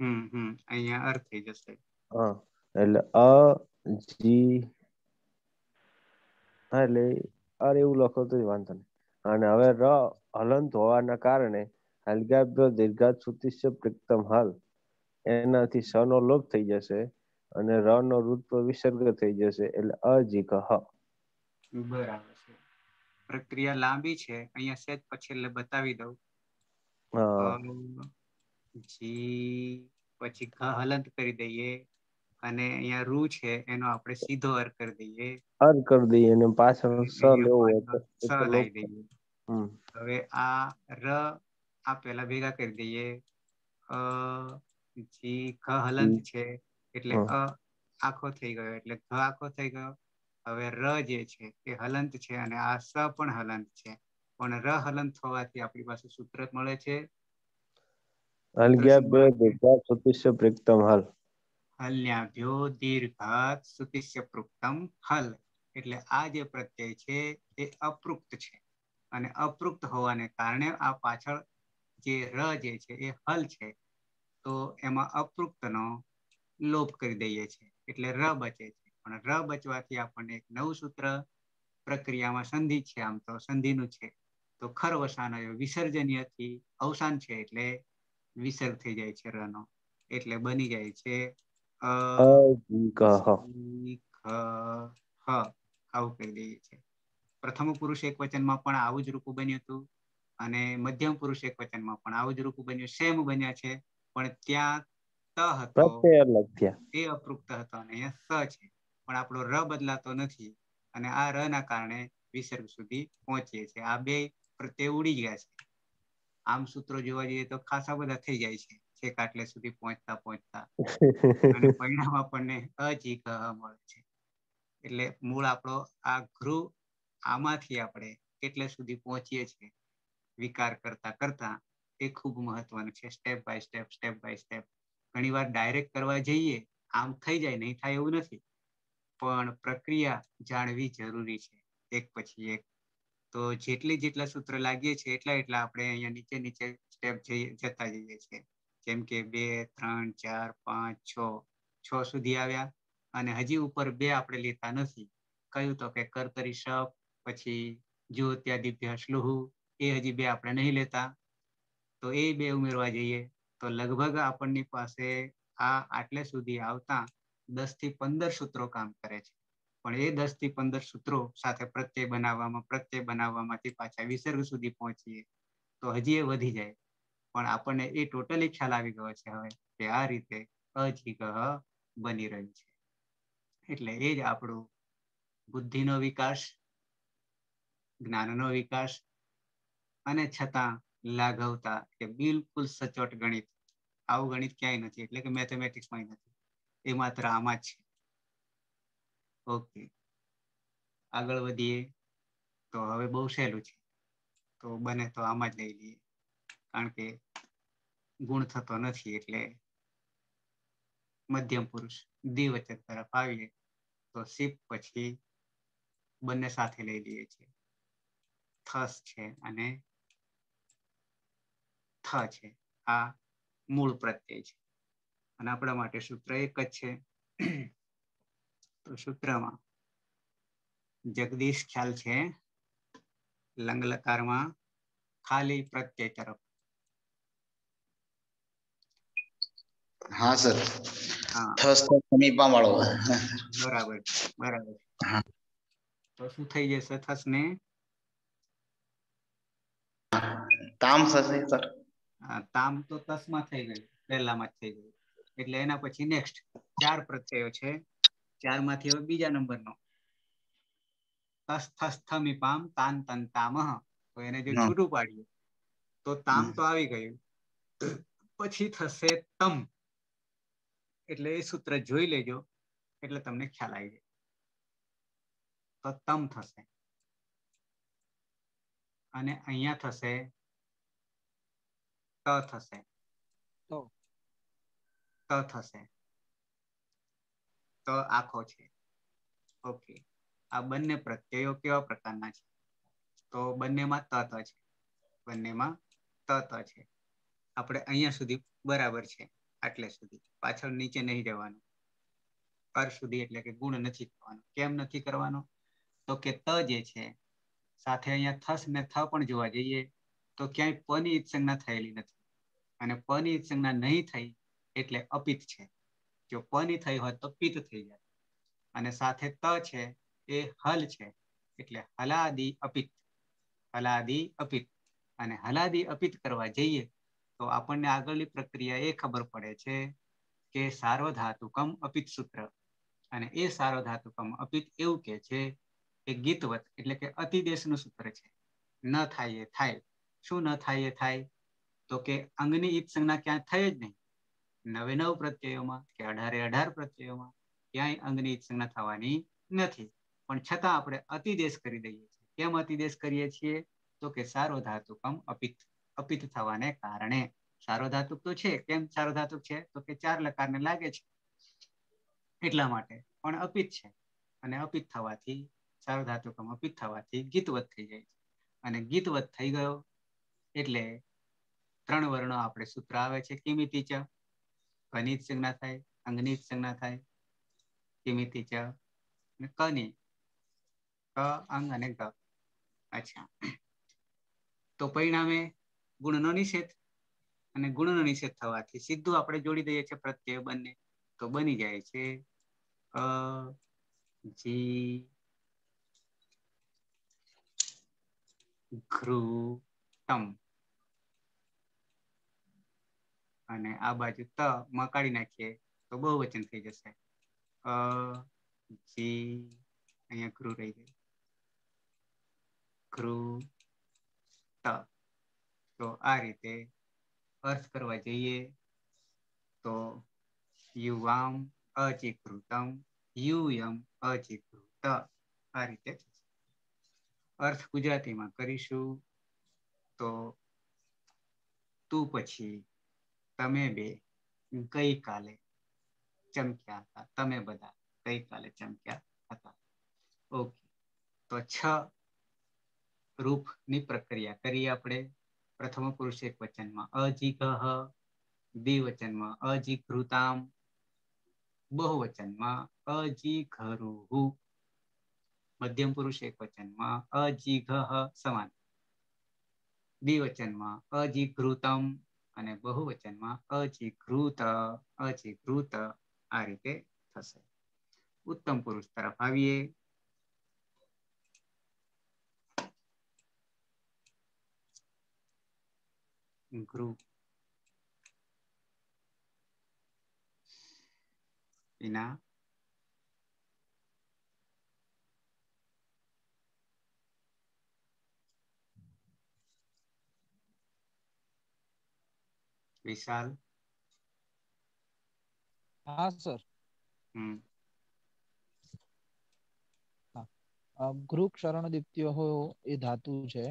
અહીંયા અર્થ થઈ જશે. હા, એટલે અ જી, હા, એટલે અરે એવું લખો તો વાંધો નહીં. અને હવે ર હલંત હોવાના કારણે હલગાભ્ય દીર્ઘાત સુતિષ્ય પ્રિક્તમ હલ, એનાથી સ નો લોપ થઈ જશે અને ર નો રૂત્વ વિસર્ગ થઈ જશે, એટલે અજીક હ. બરાબર છે. પ્રક્રિયા લાંબી છે, અહીંયા સેજ પછી એટલે બતાવી દઉં. જી પછી ઘ હલંત કરી દઈએ, અને અહિયાં રૂ છે એનો આપણે સીધો અર્ક કરી દઈએ. અર્ક કરી દઈએ અને પાછળ સ લેવું હોય તો લોપ. હવે આ ર આ પેલા ભેગા કરી દઈએ. જી ક હલંત છે એટલે આખો થઈ ગયો, એટલે ઘ આખો થઈ ગયો. હવે ર જે છે એ હલંત છે અને આ સ પણ હલંત છે, પણ ર હલંત હોવાથી આપણી પાસે સૂત્ર મળે છે. હલગાભ્ય દીર્ઘાત સુતિષ્ય પ્રિક્તમ હલ. હલ્યાભ્યો દીર્ઘાત સુતિષ્ય પૃક્તમ હલ. એટલે આ જે પ્રત્યય છે એ અપૃક્ત છે, અને અપૃક્ત હોવાને કારણે આ પાછળ જે ર જે છે એ હલ છે, તો એમાં અપૃક્તનો લોપ કરી દઈએ છીએ, એટલે ર બચે છે. પણ ર બચવાથી આપણને એક નવું સૂત્ર પ્રક્રિયામાં સંધિ છે, આમ તો સંધિનું છે, તો ખરવસાન વિસર્જનીયથી અવસાન છે, એટલે વિસર્ગ થઈ જાય છે ર નો, એટલે બની જાય છે આવું કહી દઈએ છે. પ્રથમ પુરુષ એક વચનમાં પણ આવું જ રૂપું બન્યું હતું, અને મધ્યમ પુરુષ એક વચનમાં પણ આવું જ રૂપું બન્યું, સેમ બન્યા છે, પણ ત્યાં ત હતો એ અપૃક્ત હતો અને અહીંયા સ છે, પણ આપણો ર બદલાતો નથી, અને આ ર ના કારણે વિસર્ગ સુધી પહોંચીએ છીએ. આ બે પ્રત્યય ઉડી ગયા છે. આમ સૂત્રો જોવા જઈએ તો ખાસા બધા થઈ જાય છે, છેક આટલે સુધી પહોંચતા અને પરિણામ આપણને અજીક મળે છે. એટલે મૂળ આપણો આ ગૃહ, આમાંથી આપણે કેટલે સુધી પહોંચીએ છીએ વિકાર કરતા કરતા, એ ખૂબ મહત્વનું છે. Step by step, step by step. ઘણી વાર ડાયરેક્ટ કરવા જઈએ આમ થઈ જાય, નહીં થાય એવું નથી, પણ પ્રક્રિયા જાણવી જરૂરી છે, એક પછી એક. તો જેટલા સૂત્ર લાગીએ છીએ એટલા આપણે અહીંયા નીચે સ્ટેપ જતા જઈએ છીએ. જેમ કે 2, 3, 4, 5, 6 સુધી આવ્યા, અને હજી ઉપર 2 આપણે લેતા નથી. કયું તો કે કર્તરી શપ, પછી જ્યોત્યાદિભ્ય શ્લુહુ, એ હજી 2 આપણે નહીં લેતા, તો એ 2 ઉમેરવા જઈએ તો લગભગ આપણની પાસે આટલે સુધી આવતા 10 થી 15 સૂત્રો કામ કરે છે. પણ એ 10 થી 15 સૂત્રો સાથે પ્રત્યય બનાવવામાંથી પાછા વિસર્ગ સુધી પહોંચીએ તો હજી એ વધી જાય. પણ આપણને એ ટોટલી ખ્યાલ આવી ગયો છે હવે કે આ રીતે અજીગહ બની રહ્યું છે. એટલે એ જ આપણું બુદ્ધિનો વિકાસ, જ્ઞાનનો વિકાસ, અને છતાં લાઘવતા કે બિલકુલ સચોટ ગણિત, આવું ગણિત ક્યાંય નથી, એટલે કે મેથેમેટિક્સમાં નથી, એ માત્ર આમાં જ છે. ઓકે, આગળ વધીએ તો હવે બહુ સહેલું છે, તો બને તો આમાં જ લઈ લઈએ, કારણ કે ગુણ થતો નથી, એટલે મધ્યમ પુરુષ દ્વિવચન તરફ આવીએ તો શીપ પછી બંને સાથે લઈ લઈએ છીએ. થસ છે અને થ છે, આ મૂળ પ્રત્યય છે અને આપણા માટે સૂત્ર એક જ છે. તો સૂત્રમાં જગદીશ ખ્યાલ છે લંગલકારમાં ખાલી પ્રત્યય તરફ. હા સર, હા થસ તો સમીપા વાળો. બરાબર બરાબર. હા, તો શું થઈ જશે થસ ને? તામ થશે સર. તામ તો તસમાં થઈ ગયું, પહેલામાં જ થઈ ગયું, એટલે એના પછી નેક્સ્ટ 4 પ્રત્યયો છે, 4 માંથી હવે બીજા નંબરનો તસ થસ થમી પામ તાન તન તામહ, તો એને જો છૂટું પાડીએ તો તામ તો આવી ગયું, પછી થશે તમ, એટલે એ સૂત્ર જોઈ લેજો એટલે તમને ખ્યાલ આવી જાય. તો તમ થશે અને અહીંયા થશે ત થશે, ત થશે, ત આખો છે. ઓકે, આ બંને પ્રત્યયો કેવા પ્રકારના છે? તો બંનેમાં ત છે, બંનેમાં ત છે. આપણે અહીંયા સુધી બરાબર છે, આટલે સુધી, પાછળ નીચે નહીં જવાનું. પર સુધી, એટલે કે ગુણ નથી કરવાનો. કેમ નથી કરવાનો? તો કે ત જે છે સાથે અહીંયા થસ ને થ પણ જોવા જઈએ તો ક્યાંય પની ઈત્સંજ્ઞા થયેલી નથી, અને પની ઈત્સંજ્ઞા નહીં થઈ એટલે અપિત છે. જો પની થઈ હોત તો પિત થઈ જાય, અને સાથે ત છે એ હલ છે, એટલે હલાદી અપિત, હલાદી અપિત, અને હલાદી અપિત કરવા જઈએ તો આપણને આગળની પ્રક્રિયા એ ખબર પડે છે કે સાર્વધાતુકમ અપિત સૂત્ર, અને એ સાર્વધાતુકમ અપિત એવું કે છે એ ગીતવત, એટલે કે અતિદેશનું સૂત્ર છે. ન થાય એ થાય. શું ન થાય એ થાય? તો કે અંગની ઈત્સંજ્ઞા ક્યાં થઈ જ નહીં. 99 પ્રત્યયોમાં કે 18 પ્રત્યયોમાં ક્યાંય અંગની ઈત્સંજ્ઞા થવાની નથી, પણ છતાં આપણે અતિદેશ કરી દઈએ છીએ. કેમ અતિદેશ કરીએ છીએ? તો કે સાર્વધાતુકમ અપિત, અપિત થવાને કારણે. સાર્વધાતુક તો છે, કેમ સાર્વધાતુક છે? તો કે 4 લકારને લાગે છે એટલા માટે, પણ અપિત છે, અને અપિત થવાથી સાર્વધાતુકમ અપિત થવાથી ગીતવત થઈ જાય છે, અને ગીતવત થઈ ગયો એટલે 3 વર્ણો આપણે સૂત્ર આવે છે કિમિતિ ચ, કની ઈત્સંજ્ઞા થાય, અંગની ઈત્સંજ્ઞા થાય, કિમિતિ ચ અને કની, ક અંગ અને ગ. અચ્છા, તો પરિણામે ગુણનો નિષેધ, અને ગુણનો નિષેધ થવાથી સીધું આપણે જોડી દઈએ છીએ પ્રત્યય બંને, તો બની જાય છે અ જી ઘૃતમ, અને આ બાજુ ત મકાડી નાખીએ તો બહુવચન થઈ જશે. અ જી, અહીંયા ગૃહ રહી ગયું, ઘૃત. તો આ રીતે અર્થ કરવા જઈએ તો યુવામ અચિકૃતમ, યુયમ અચિકૃત, આ રીતે અર્થ ગુજરાતીમાં કરીશું તો તું પછી તમે બે ગઈકાલે ચમક્યા હતા, તમે બધા ગઈકાલે ચમક્યા હતા. ઓકે, તો 6 રૂપની પ્રક્રિયા કરી આપણે. પ્રથમ પુરુષ એક વચનમાં અજીગહ, દ્વિવચનમાં અજીઘૃતામ, બહુવચનમાં અજીઘરુહુ, મધ્યમ પુરુષ એક વચનમાં અજીઘહ સમાન, દ્વિવચનમાં અજીઘૃતમ, અને બહુવચનમાં અજીઘૃત, અજીઘૃત, આ રીતે થશે. ઉત્તમ પુરુષ તરફ આવીએ. ઘૃ એના विशाल। हाँ सर। ગૃહ ક્ષરણ દીપ્તિઓ એ ધાતુ છે.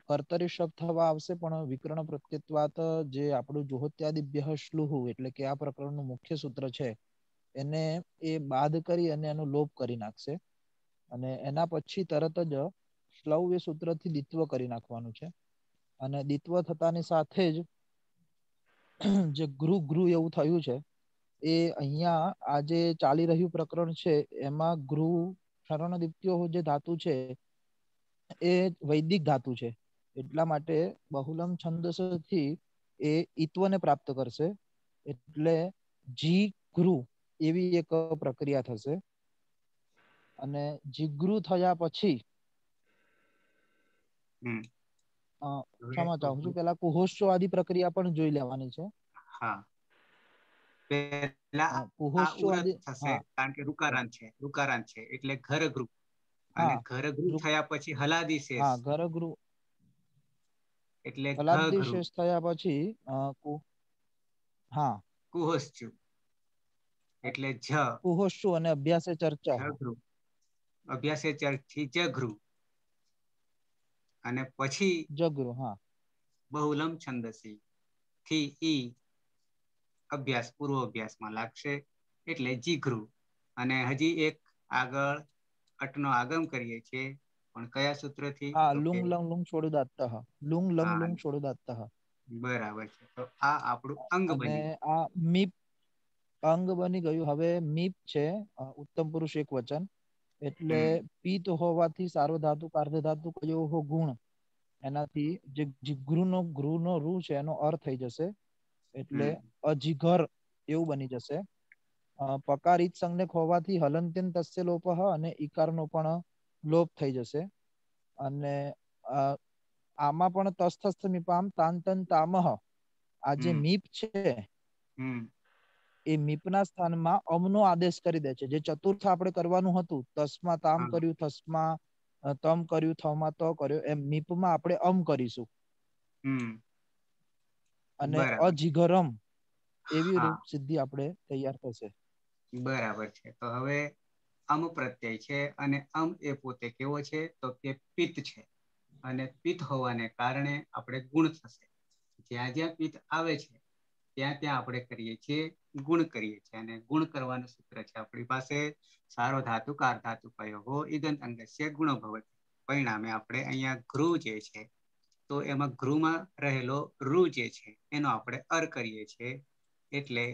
કર્તરી શબ્દ થવા આવશે પણ વિકર્ણ પ્રત્યત્વાત જે આપણું જુહોત્યાદિભ્ય શ્લુહુ એટલે કે આ પ્રકરણનું મુખ્ય સૂત્ર છે એને એ બાદ કરી અને એનો લોપ કરી નાખશે અને એના પછી તરત જ શ્લવ્ય સૂત્રથી દિત્વ કરી નાખવાનું છે અને દિત્વ થતાની સાથે જ જે ગૃહ ગૃહ એવું થયું છે એ અહીંયા આ જે ચાલી રહ્યું પ્રકરણ છે એમાં ગૃહ ક્ષરણ દીપ્તિઓ જે ધાતુ છે એ વૈદિક ધાતુ છે એટલા માટે બહુલમ છંદસથી એ ઈત્વને પ્રાપ્ત કરશે એટલે જી ગૃહ એવી એક પ્રક્રિયા થશે અને જીગૃહ થયા પછી ક્ષમા ચાહું છું પેલા કુહોશો આદિ પ્રક્રિયા પણ જોઈ લેવાની છે. હા, પેલા આ ઉરત થશે કારણ કે રુકારાંત છે એટલે ઘર ગૃહ અને ઘર ગૃહ થયા પછી હલાદી શેષ. હા, ઘર ગૃહ એટલે હલાદી શેષ થયા પછી હા કુહોશ્ચુ એટલે જ કુહોશ્ચુ અને અભ્યાસે ચર્ચા ગૃહ અભ્યાસે ચરથી જગૃહ અને પછી જગૃહ હા બહુલમ છંદસી થી ઈ અભ્યાસ પૂર્વ અભ્યાસમાં લાગશે એટલે જીગૃહ અને હજી એક આગળ અટનો આગમ કરીએ છીએ પણ કયા સૂત્રથી હા તો કે લુંગ લંગ લુંગ છોડ દાતા લુંગ લંગ હા લુંગ છોડ દાતા બરાબર છે તો આ આપણું અંગ અને બની આ મીપ અંગ બની ગયું હવે મીપ છે ઉત્તમ પુરુષ એક વચન એટલે હમ પિત્ત હોવાથી સાર્વધાતુ કાર્ધધાતુ કયો ગુણ એનાથી જે ગૃહ નો રૂ છે એનો અર્થ થઈ જશે એટલે હમ અજીઘર એવું બની જશે પકાર ઈત સંજ્ઞક હોવાથી હલંત્યન તસ્ય લોપ અને ઈકાર નો પણ લોપ થઈ જશે અને આમાં પણ તસ્થસ્થ મીપામ તાંતન તામહ આ જે હમ મીપ છે હમ એ મીપના સ્થાનમાં અમનો આદેશ કરી દે છે જે ચતુર્થ આપણે કરવાનું હતું તસ્મા તામ હા કર્યું થસ્મા તમ કર્યું થમાં તો કર્યો એમ મીપમાં આપણે કરીશું હમ અને બરાબર અજીઘરમ એવી હા રૂપ સિદ્ધિ આપણે તૈયાર થશે. બરાબર છે તો હવે અમ પ્રત્યય છે અને એ પોતે કેવો છે તો કે પિત્ત છે અને પિત્ત હોવાને કારણે આપણે ગુણ થશે જ્યાં જ્યાં પિત્ત આવે છે ત્યાં ત્યાં આપણે કરીએ છીએ ગુણ કરીએ છીએ અને ગુણ કરવાનું સૂત્ર છે આપણી પાસે સારો ધાતુ કાર ધાતુ કયો હો ઇદન અંગસ્ય ગુણો ભવતિ પરિણામે આપણે અહીંયા ગૃહ જે છે તો એમાં ગૃહમાં રહેલો રૂ જે છે એનો આપણે કરીએ છીએ એટલે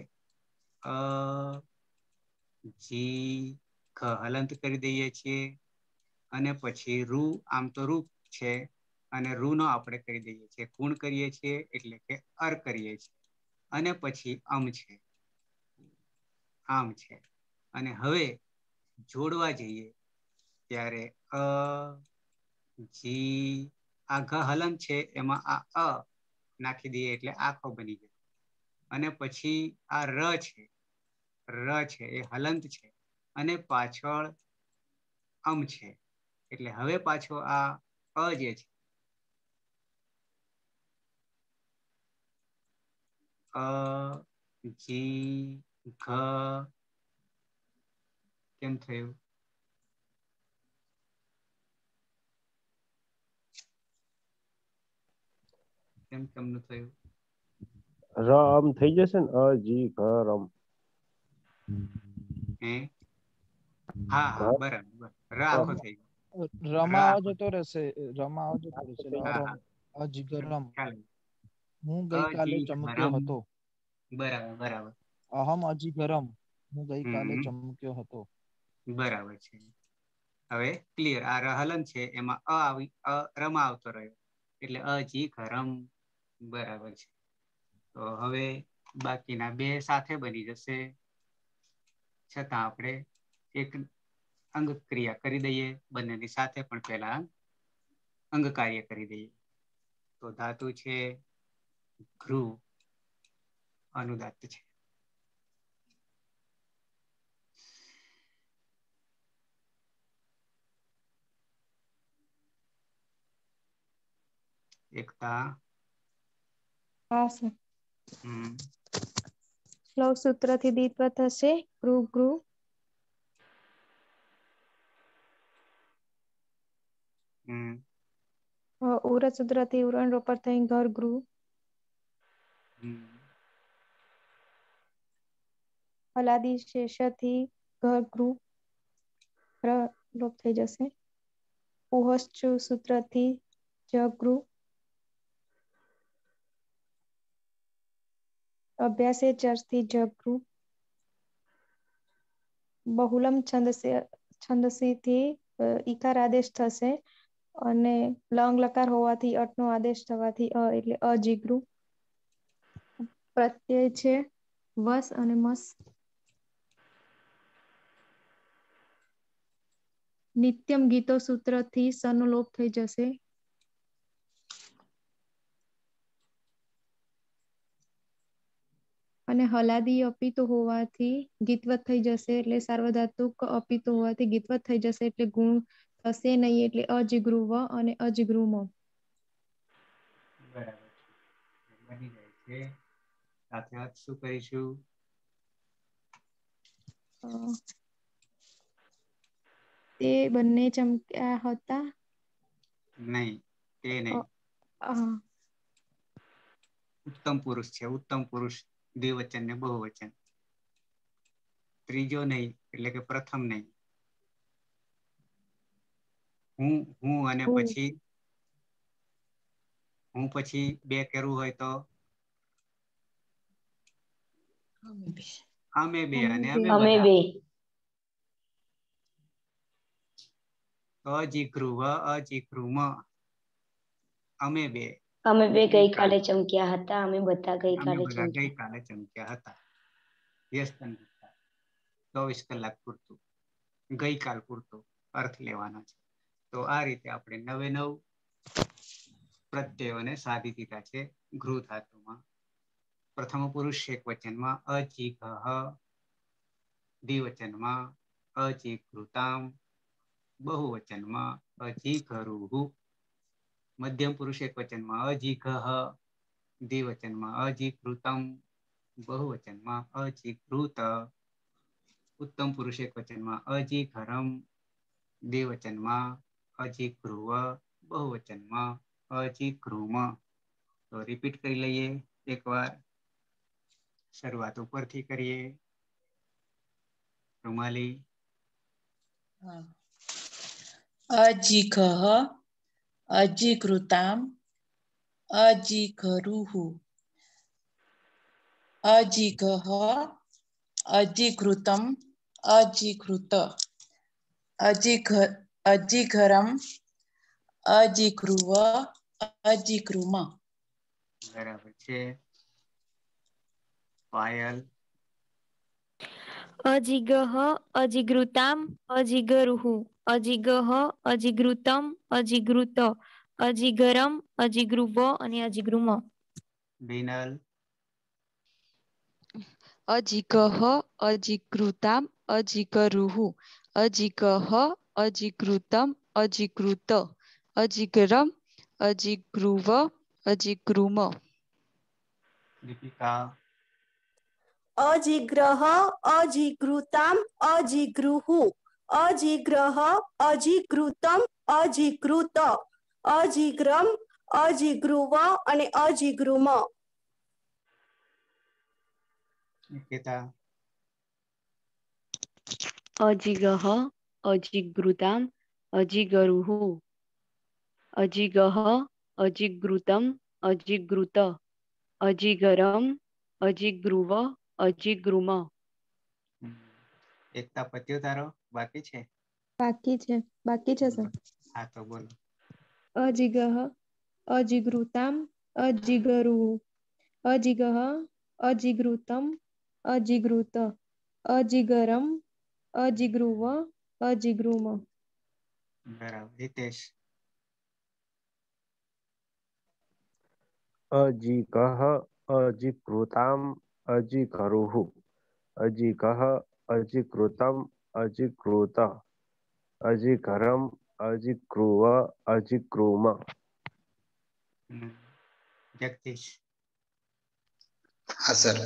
જી હલંત કરી દઈએ છીએ અને પછી રૂ આમ તો રૂપ છે અને રૂ નો આપણે કરી દઈએ છીએ ગુણ કરીએ છીએ એટલે કે કરીએ છીએ અને પછી છે આમ છે અને હવે જોડવા જઈએ ત્યારે જી આ હલન છે એમાં આ નાખી દઈએ એટલે આખો બની જાય અને પછી આ છે એ હલંત છે અને પાછળ છે એટલે હવે પાછો આ જે છે જી કેમ થયું કેમ કેમનું થયું આમ થઈ જશે ને અજીઘરમ હા બરાબર આખો થઈ ગયો રમા આખો જતો રહેશે રમા જતો રહેશે હા હા અજીઘરમ ખ્યાલ હું ગઈકાલે ચમક્યો અજીઘરમ હતો બરાબર અહમ અજીઘરમ હું ગઈકાલે હમ ચમક્યો હતો બરાબર છે હવે ક્લિયર આ હલન છે એમાં રમા આવતો રહ્યો એટલે અજીઘરમ બરાબર છે તો હવે બાકીના બે સાથે બની જશે છતાં આપણે એક અંગ ક્રિયા કરી દઈએ બંનેની સાથે પણ પેલા અંગ કાર્ય કરી દઈએ તો ધાતુ છે ઘ્રુ અનુદાત્ત છે એકતા હા સર શ્લોક સૂત્રથી દ્વિત્વ થશે ગૃ ગૃ. ઉરત સૂત્રથી ઉરણ રોપર થઈ ઘર ગૃહ. હલાદી શેષથી ઘર ગૃહ લોપ થઈ જશે. પુહશ્ચુ સૂત્રથી જગૃહ. અભ્યાસે ચરથી જગૃહ. બહુલમ છંદસીથી ઈકાર આદેશ થશે અને લંગ લકાર હોવાથી અટનો આદેશ થવાથી એટલે અજીગૃ. પ્રત્યય છે વસ અને મસ. નિત્યમ ગીતો સૂત્રથી સનો લોપ થઈ જશે. અને હલાદી અપિત હોવાથી ગીતવત થઈ જશે એટલે સાર્વધાતુક અપિત હોવાથી ગીતવત થઈ જશે એટલે ગુણ થશે નહીં એટલે અજગૃહ અને અજગૃહ. બરાબર બની જાય છે. સાથે શું કરીશું? તે બંને ચમક્યા હતા. નહીં તે નહીં. ઉત્તમ પુરુષ છે. ઉત્તમ પુરુષ દ્વિવચન ને બહુવચન. ત્રીજો નહીં એટલે કે પ્રથમ નહીં. હું અને પછી હું પછી બે કરવું હોય તો અમે બે અને અમે બધા. અજીગૃહ અજીગૃહ અમે બે. અમે બે ગઈકાલે ચમક્યા હતા. અમે બધા અમે ગઈકાલે બધા ચમક્યા. ગઈકાલે ચમક્યા હતા. વ્યસ્ત 24 કલાક પૂરતું ગઈકાલ પૂરતો અર્થ લેવાનો છે. તો આ રીતે આપણે 9 પ્રત્યયોને સાધી દીધા છે ગૃહ ધાતુમાં. પ્રથમ પુરુષ એક વચનમાં અજીગહ. દ્વિવચનમાં અજીગૃતામ. બહુવચનમાં અજીગરુઃ. મધ્યમ પુરુષ એક વચનમાં અજીઘ. દ્વિવચનમાં અજીગૃતમ. બહુવચનમાં અજીગૃત. ઉત્તમ પુરુષ એક વચનમાં અજીઘરમ. દ્વિવચનમાં અજીગૃહ. બહુવચનમાં અજીગૃમ. તો રિપીટ કરી લઈએ એકવાર. શરૂઆત ઉપરથી કરીએ. રૂમાલી. અજીઘ અજીઘૃતામ અજીઘરુઃ. અજીઘ અજીઘૃતમ અજીઘૃત. અજીઘરમ અજીગૃહ અજીગૃમ. બરાબર છે. પાયલ. અજીગહ અજીગૃતામ અજીગરુઃ. અજીગહ અજીગૃતમ અજીગૃત. અજીગરમ અજીગૃવ અને અજીગૃમ. બિનલ. અજીગહ અજીગૃતામ અજીગરુઃ. અજીગહ અજીગૃતમ અજીગૃત. અજીગરમ અજીગૃવ અજીગૃમ. દીપિકા. અજીગ્રહ અજીગૃતામ અજીગૃહુ. અજીગ્રહ અજીગૃતમ અજીગૃત. અજીગ્રમ અજીગૃવ અને અજીગૃમ. નિકિતા. અજીગહ અજીગૃતામ અજીગરુઃ. અજીગહ અજીગૃતમ અજીગૃત. અજીગરમ અજીગૃવ અજીગૃમ. એકતા પત્યો તારો બાકી છે? બાકી છે સર. હા તો બોલો. અજીગહ અજીગૃતામ અજીગરુઃ. અજીગહ અજીગૃતમ અજીગૃત. અજીગરમ અજીગૃવ અજીગૃમ. બરાબર. હિતેશ. અજીગહ અજીગૃતામ અજીગરુઃ. અજીગહ અજીગૃતમ અજીગૃત. અજીગરમ અજીગૃવ અજીગૃમ. જગદીશ. हाँ सर।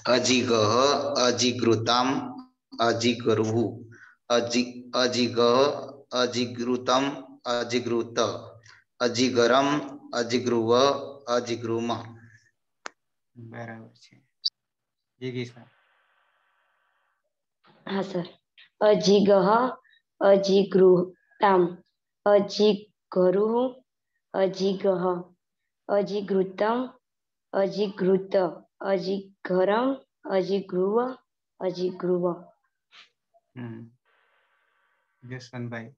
अजिगह अजिगृताम अजिगरुः अजिगह अजिगृतम अजिगृत अजिगरम अजिगृव अजिगृम। બરાબર છે. જીગીશભાઈ. हाँ सर. अजिगह अजिगृताम अजिगरुः अजिगह अजिगृतम अजिगृत अजिगरम अजिगृव अजिगृव. જસવંતભાઈ.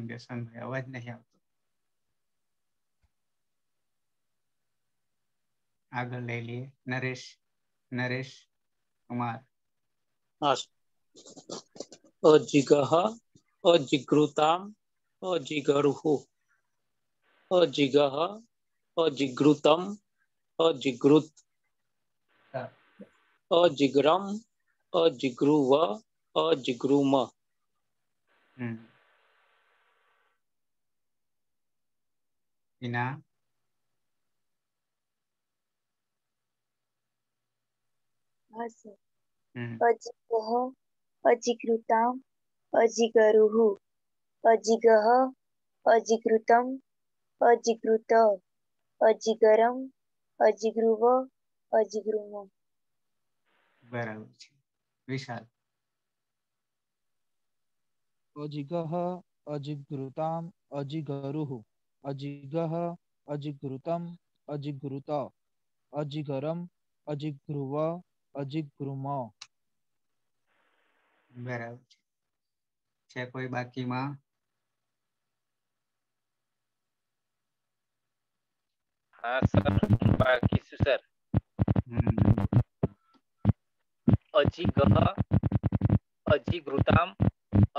જસવંતભાઈ અવાજ નહીં આવતો. આગળ લઈ લઈએ નરેશ. નરેશ કુમાર. हाँ अजिगह अजिगृताम अजिगरुः अजिगह अजिगृतम अजिगृत अजिगरम अजिगृव अजिगृम. હિના. हाँ सर. अजिगह अजिगृताम अजिगरुः अजिगह अजिगृतम अजिगृत अजिगरम अजिगृव अजिगृम. બરાબર છે. વિશાલ. अजिगह अजिगृताम अजिगरुः अजिगह अजिगृतम अजिगृत अजिगरम अजिगृव अजिगृम. બરાબર છે કોઈ બાકીમાં? हाँ सर बाकी सर. अजिगह अजिगृताम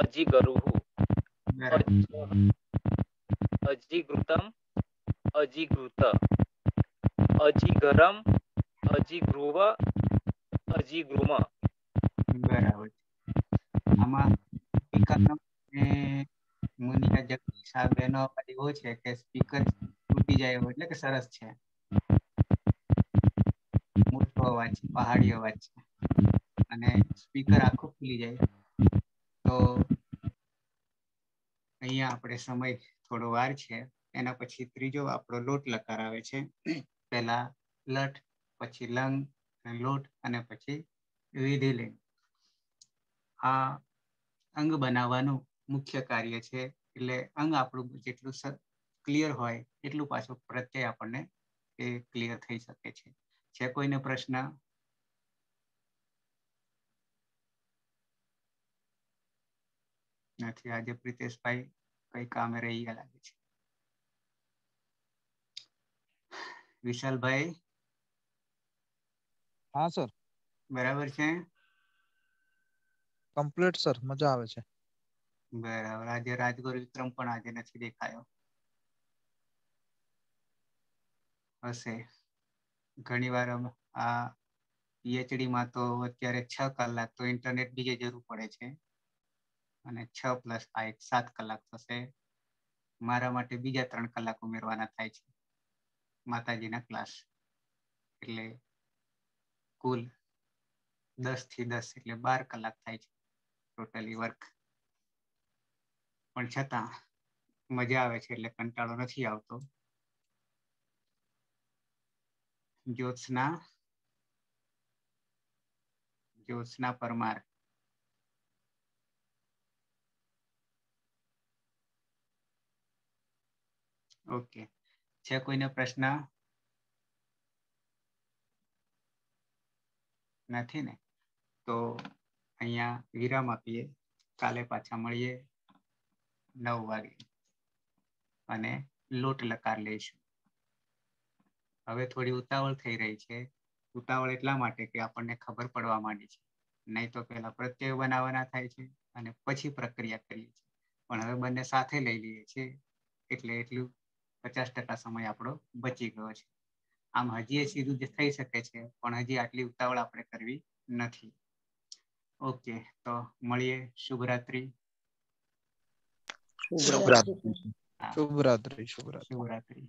अजिगरुः अजिगृतम अजिगृत अजिगरम अजिगृव अजिगृम. બરાબર. આમાં સ્પીકરનો મુનિયા જગદીશ આ બેનો અવાજ એવો છે કે સ્પીકર તૂટી જાય એવો, એટલે કે સરસ છે. મોટો અવાજ છે, પહાડી અવાજ છે અને સ્પીકર આખું ખુલી જાય તો અહીંયા આપણે સમય થોડો વાર છે. એના પછી ત્રીજો આપણો લોટ લકાર આવે છે. પહેલા લટ, પછી લંગ અને લોટ અને પછી વિધિલિંગ. આ અંગ બનાવવાનું મુખ્ય કાર્ય છે. એટલે અંગ આપણું જેટલું ક્લિયર હોય એટલું પાછું પ્રત્યય આપણને એ ક્લિયર થઈ શકે છે. છે કોઈને પ્રશ્ન? નથી. આજે પ્રિતેશભાઈ કઈ કામે રહી ગયા લાગે છે. વિશાલભાઈ. हाँ सर. બરાબર છે. કમ્પ્લીટ સર, મજા આવે છે. બરાબર. આજે રાજગુરુ વિક્રમ પણ આજે નથી દેખાયો. હશે ઘણી વાર આ પીએચડી માં તો અત્યારે 6 કલાક તો ઇન્ટરનેટ બીજે જરૂર પડે છે અને 6 + 5 7 કલાક થશે. મારા માટે બીજા 3 કલાક ઉમેરવાના થાય છે માતાજીના ક્લાસ. એટલે કુલ 10 થી 10 એટલે 12 કલાક થાય છે ટોટલી વર્ક. પણ છતાં મજા આવે છે એટલે કંટાળો નથી આવતો. જ્યોત્સના પરમાર. ઓકે. છે કોઈને પ્રશ્ન? નથી ને? તો અહીંયા વિરામ આપીએ. કાલે પાછા મળીએ 9 વાગે અને લોટ લકાર લઈશું. હવે થોડી ઉતાવળ થઈ રહી છે. ઉતાવળ એટલા માટે કે આપણને ખબર પડવા માંડી છે. નહીં તો પહેલા પ્રત્યય બનાવવાના થાય છે અને પછી પ્રક્રિયા કરીએ છીએ. પણ હવે બંને સાથે લઈ લઈએ છીએ એટલે એટલું 50% સમય આપણો બચી ગયો છે. આમ હજી સીધું જે થઈ શકે છે, પણ હજી આટલી ઉતાવળ આપણે કરવી નથી. ઓકે, તો મળીએ. શુભરાત્રી. શુભરાત્રી. શુભરાત્રી. શુભરાત્રી.